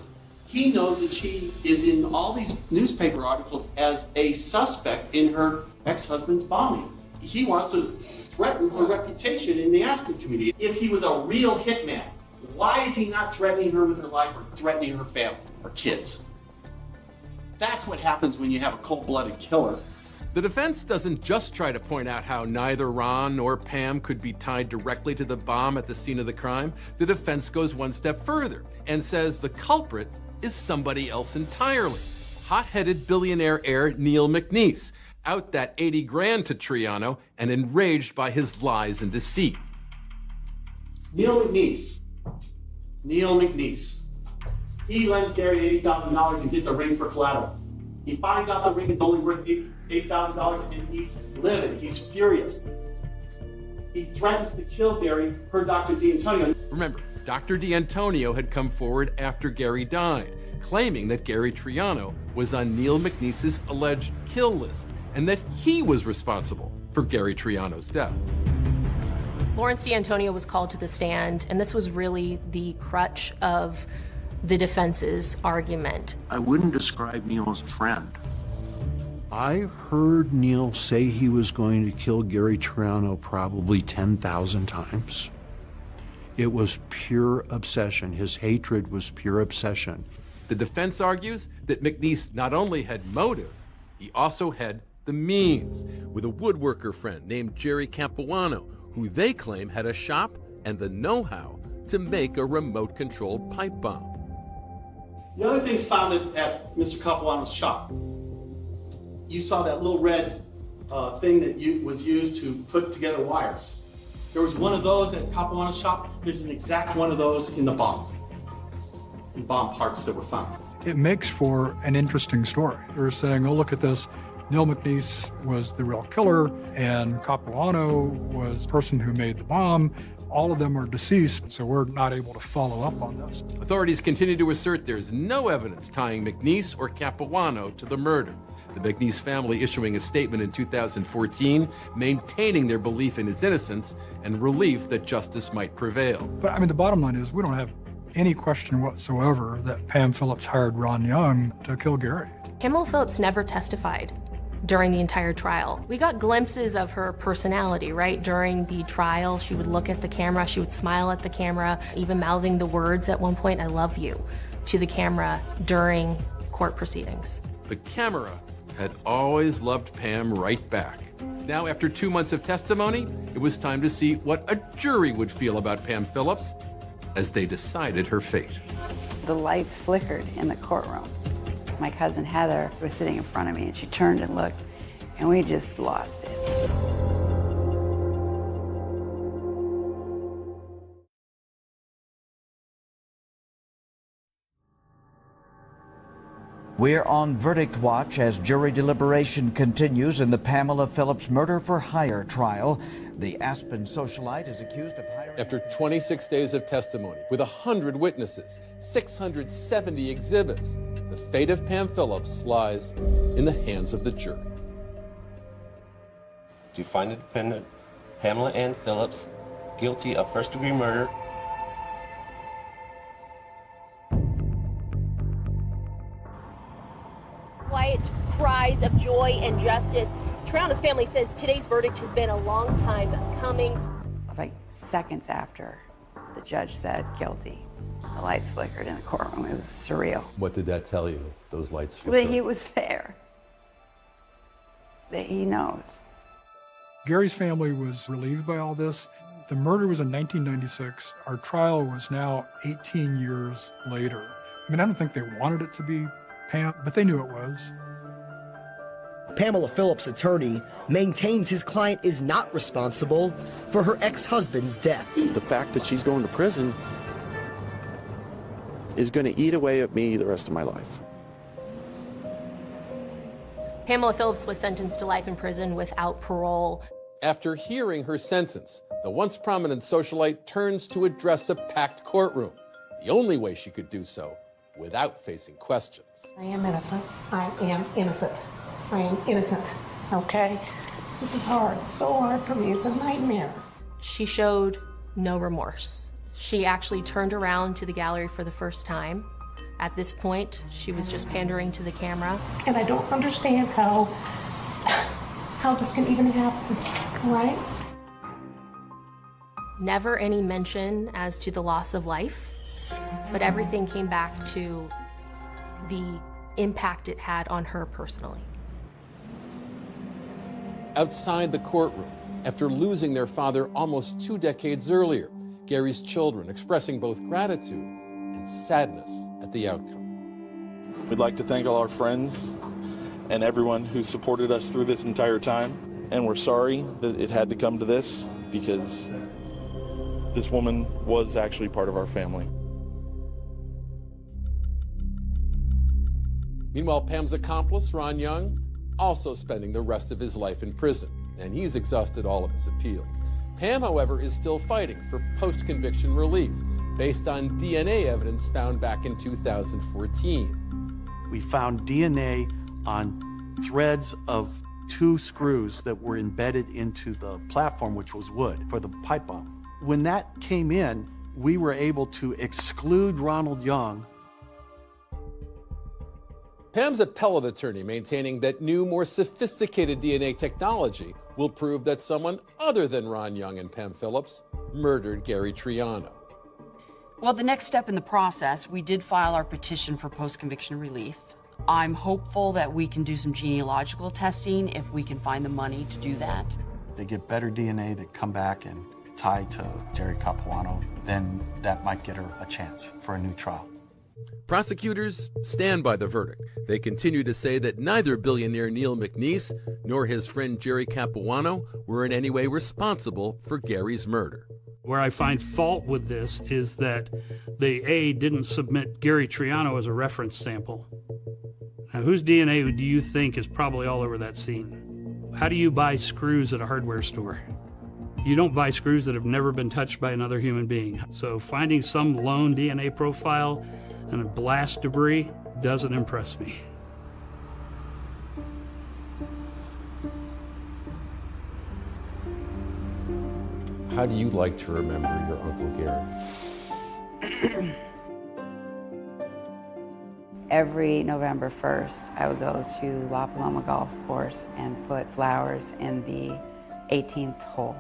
Speaker 15: He knows that she is in all these newspaper articles as a suspect in her ex-husband's bombing. He wants to threaten her reputation in the Aspen community. If he was a real hitman, why is he not threatening her with her life or threatening her family or kids? That's what happens when you have a cold-blooded killer.
Speaker 5: The defense doesn't just try to point out how neither Ron nor Pam could be tied directly to the bomb at the scene of the crime. The defense goes one step further and says the culprit is somebody else entirely. Hot-headed billionaire heir Neil McNeese, out that 80 grand to Triano and enraged by his lies and deceit.
Speaker 15: Neil McNeese. He lends Gary $80,000 and gets a ring for collateral. He finds out the ring is only worth $8,000 and he's livid. He's furious. He threatens to kill Gary per Dr. D'Antonio.
Speaker 5: Remember, Dr. D'Antonio had come forward after Gary died, claiming that Gary Triano was on Neil McNeese's alleged kill list and that he was responsible for Gary Triano's death.
Speaker 23: Lawrence D'Antonio was called to the stand, and this was really the crutch of the defense's argument.
Speaker 3: I wouldn't describe Neil as a friend.
Speaker 6: I heard Neil say he was going to kill Gary Triano probably 10,000 times. It was pure obsession. His hatred was pure obsession.
Speaker 5: The defense argues that McNeese not only had motive, he also had the means, with a woodworker friend named Jerry Capuano, who they claim had a shop and the know-how to make a remote-controlled pipe bomb.
Speaker 15: The other things found at Mr. Capuano's shop. You saw that little red thing that was used to put together wires. There was one of those at Capuano's shop. There's an exact one of those in the bomb parts that were found.
Speaker 14: It makes for an interesting story. They're saying, oh, look at this. Neil McNeese was the real killer, and Capuano was the person who made the bomb. All of them are deceased, so we're not able to follow up on this.
Speaker 5: Authorities continue to assert there's no evidence tying McNeese or Capuano to the murder. The McNeese family issuing a statement in 2014, maintaining their belief in his innocence and relief that justice might prevail.
Speaker 14: But I mean, the bottom line is we don't have any question whatsoever that Pam Phillips hired Ron Young to kill Gary.
Speaker 23: Pamela Phillips never testified during the entire trial. We got glimpses of her personality, right? During the trial, she would look at the camera, she would smile at the camera, even mouthing the words at one point, "I love you," to the camera during court proceedings.
Speaker 5: The camera had always loved Pam right back. Now, after 2 months of testimony, it was time to see what a jury would feel about Pam Phillips as they decided her fate.
Speaker 4: The lights flickered in the courtroom. My cousin Heather was sitting in front of me and she turned and looked and we just lost it.
Speaker 10: We're on verdict watch as jury deliberation continues in the Pamela Phillips murder for hire trial. The Aspen socialite is accused of hiring...
Speaker 5: After 26 days of testimony, with 100 witnesses, 670 exhibits, the fate of Pam Phillips lies in the hands of the jury.
Speaker 2: to find the defendant, Pamela Ann Phillips, guilty of first-degree murder.
Speaker 9: Quiet cries of joy and justice. Triano's family says today's verdict has been a long time coming.
Speaker 4: Like seconds after the judge said guilty, the lights flickered in the courtroom. It was surreal.
Speaker 5: What did that tell you, those lights?
Speaker 4: But he was there. That he knows.
Speaker 14: Gary's family was relieved by all this. The murder was in 1996. Our trial was now 18 years later. I mean, I don't think they wanted it to be Pam, but they knew it was.
Speaker 12: Pamela Phillips' attorney maintains his client is not responsible for her ex-husband's death.
Speaker 3: The fact that she's going to prison is going to eat away at me the rest of my life.
Speaker 23: Pamela Phillips was sentenced to life in prison without parole.
Speaker 5: After hearing her sentence, the once prominent socialite turns to address a packed courtroom, the only way she could do so without facing questions.
Speaker 7: I am innocent. I am innocent. I am innocent. Okay? This is hard. It's so hard for me. It's a nightmare.
Speaker 23: She showed no remorse. She actually turned around to the gallery for the first time. At this point, she was just pandering to the camera.
Speaker 7: And I don't understand how this can even happen, right?
Speaker 23: Never any mention as to the loss of life, but everything came back to the impact it had on her personally.
Speaker 5: Outside the courtroom, after losing their father almost 2 decades earlier, Gary's children expressing both gratitude and sadness at the outcome.
Speaker 8: We'd like to thank all our friends and everyone who supported us through this entire time. And we're sorry that it had to come to this, because this woman was actually part of our family.
Speaker 5: Meanwhile, Pam's accomplice, Ron Young, also spending the rest of his life in prison, and he's exhausted all of his appeals. Pam, however, is still fighting for post-conviction relief based on DNA evidence found back in 2014.
Speaker 17: We found DNA on threads of 2 screws that were embedded into the platform, which was wood, for the pipe bomb. When that came in, we were able to exclude Ronald Young.
Speaker 5: Pam's appellate attorney maintaining that new, more sophisticated DNA technology will prove that someone other than Ron Young and Pam Phillips murdered Gary Triano.
Speaker 19: Well, the next step in the process, we did file our petition for post-conviction relief. I'm hopeful that we can do some genealogical testing if we can find the money to do that.
Speaker 17: They get better DNA that come back and tie to Jerry Capuano, then that might get her a chance for a new trial.
Speaker 5: Prosecutors stand by the verdict. They continue to say that neither billionaire Neil McNeese nor his friend Jerry Capuano were in any way responsible for Gary's murder.
Speaker 21: Where I find fault with this is that they, didn't submit Gary Triano as a reference sample. Now, whose DNA do you think is probably all over that scene? How do you buy screws at a hardware store? You don't buy screws that have never been touched by another human being. So finding some lone DNA profile and a blast debris doesn't impress me.
Speaker 5: How do you like to remember your Uncle Gary?
Speaker 4: Every November 1st, I would go to La Paloma Golf Course and put flowers in the 18th hole.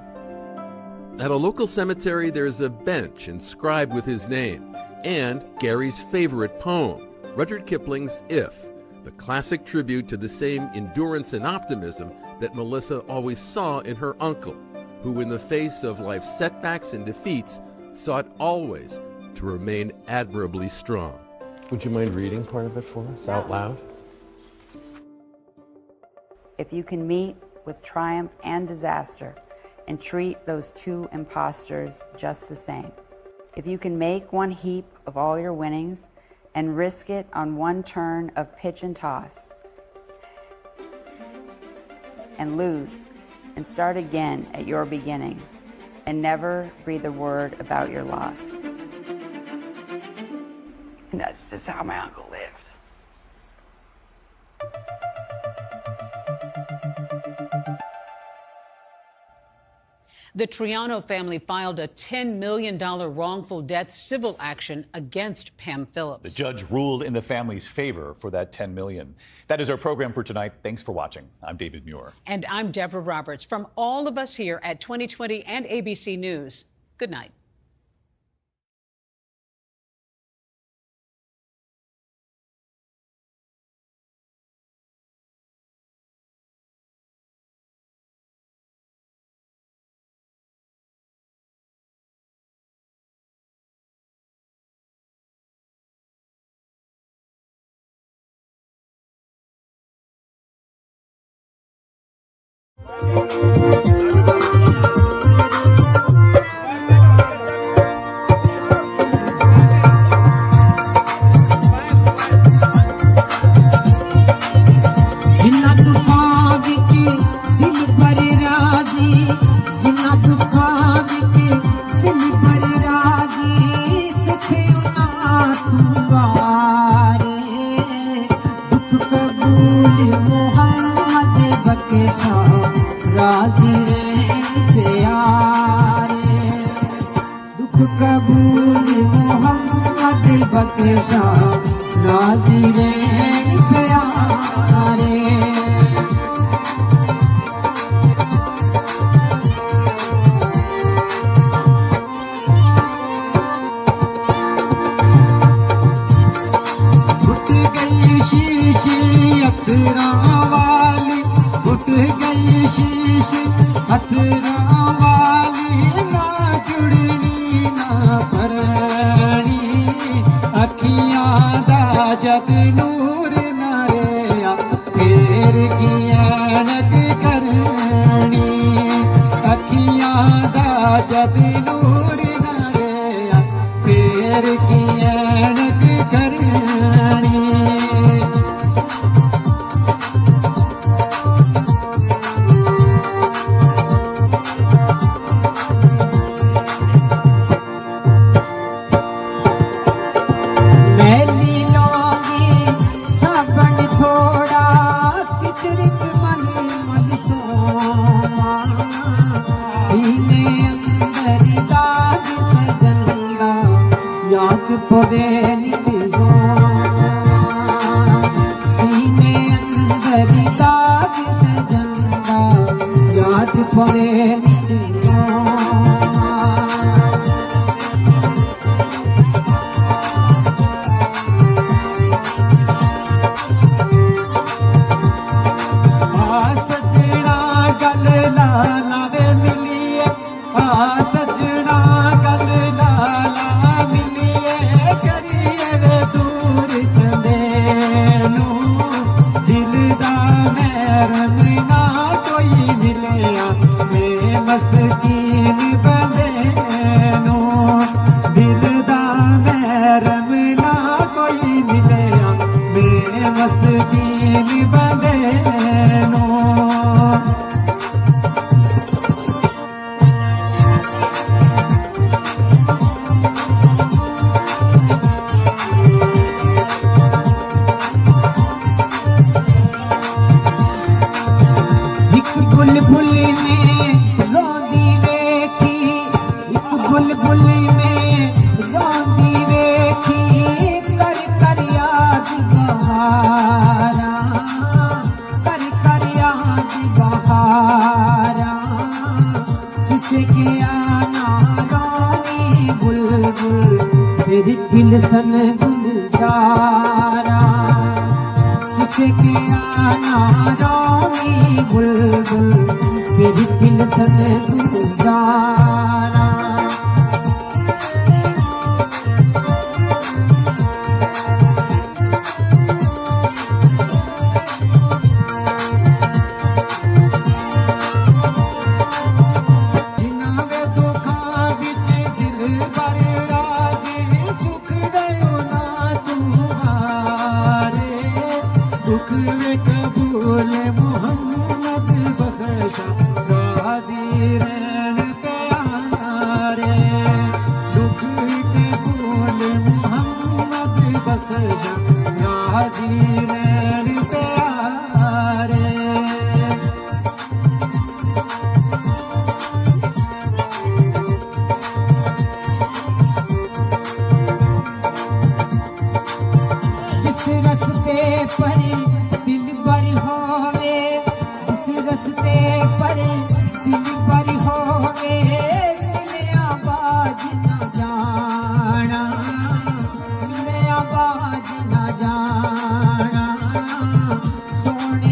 Speaker 5: At a local cemetery, there's a bench inscribed with his name and Gary's favorite poem, Rudyard Kipling's If, the classic tribute to the same endurance and optimism that Melissa always saw in her uncle, who in the face of life's setbacks and defeats sought always to remain admirably strong. Would you mind reading part of it for us out loud?
Speaker 4: If you can meet with triumph and disaster and treat those 2 impostors just the same, if you can make one heap of all your winnings and risk it on one turn of pitch and toss and lose and start again at your beginning and never breathe a word about your loss. And that's just how my uncle lived.
Speaker 1: The Triano family filed a $10 million wrongful death civil action against Pam Phillips.
Speaker 13: The judge ruled in the family's favor for that $10 million. That is our program for tonight. Thanks for watching. I'm David Muir.
Speaker 1: And I'm Deborah Roberts. From all of us here at 2020 and ABC News, good night.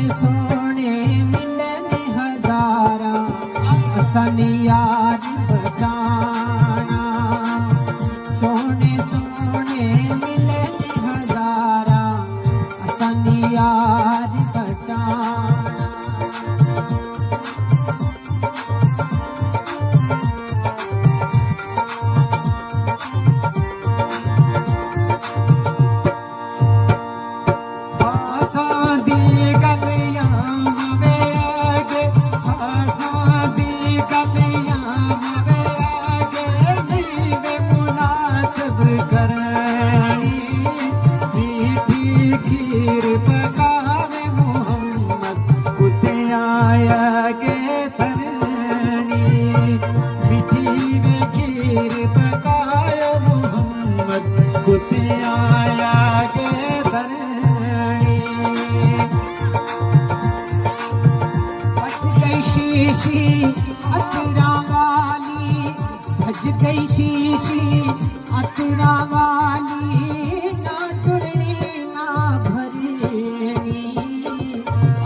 Speaker 16: सोने मिलन हजारा असानी याद बचाना सोने सोने मिलन हजारा असानी याद बचाना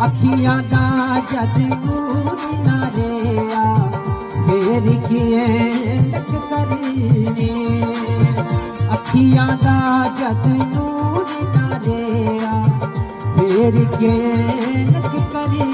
Speaker 16: अखियां दा जद नूर ना रेया फेर किए लग करने अखियां दा जद नूर ना रेया फेर के लग करने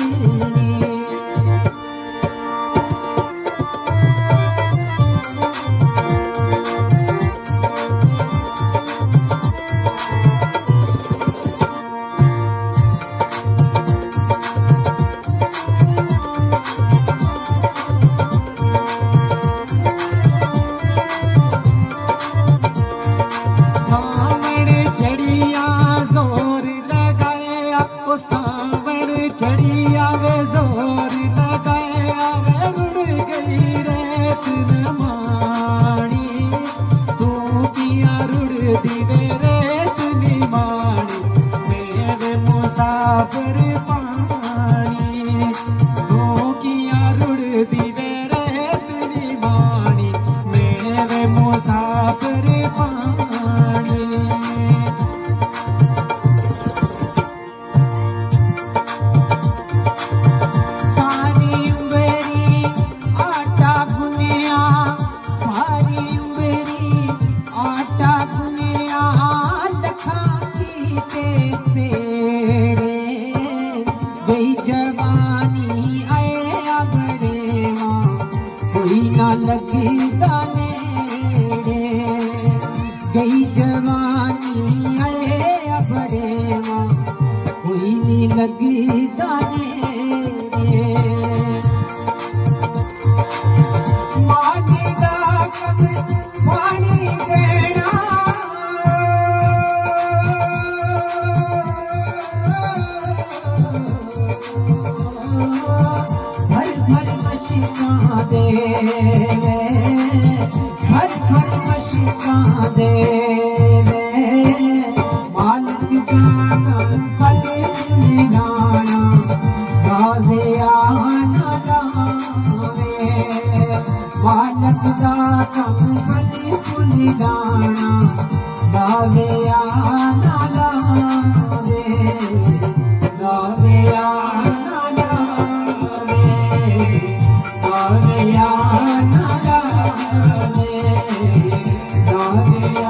Speaker 16: Yeah.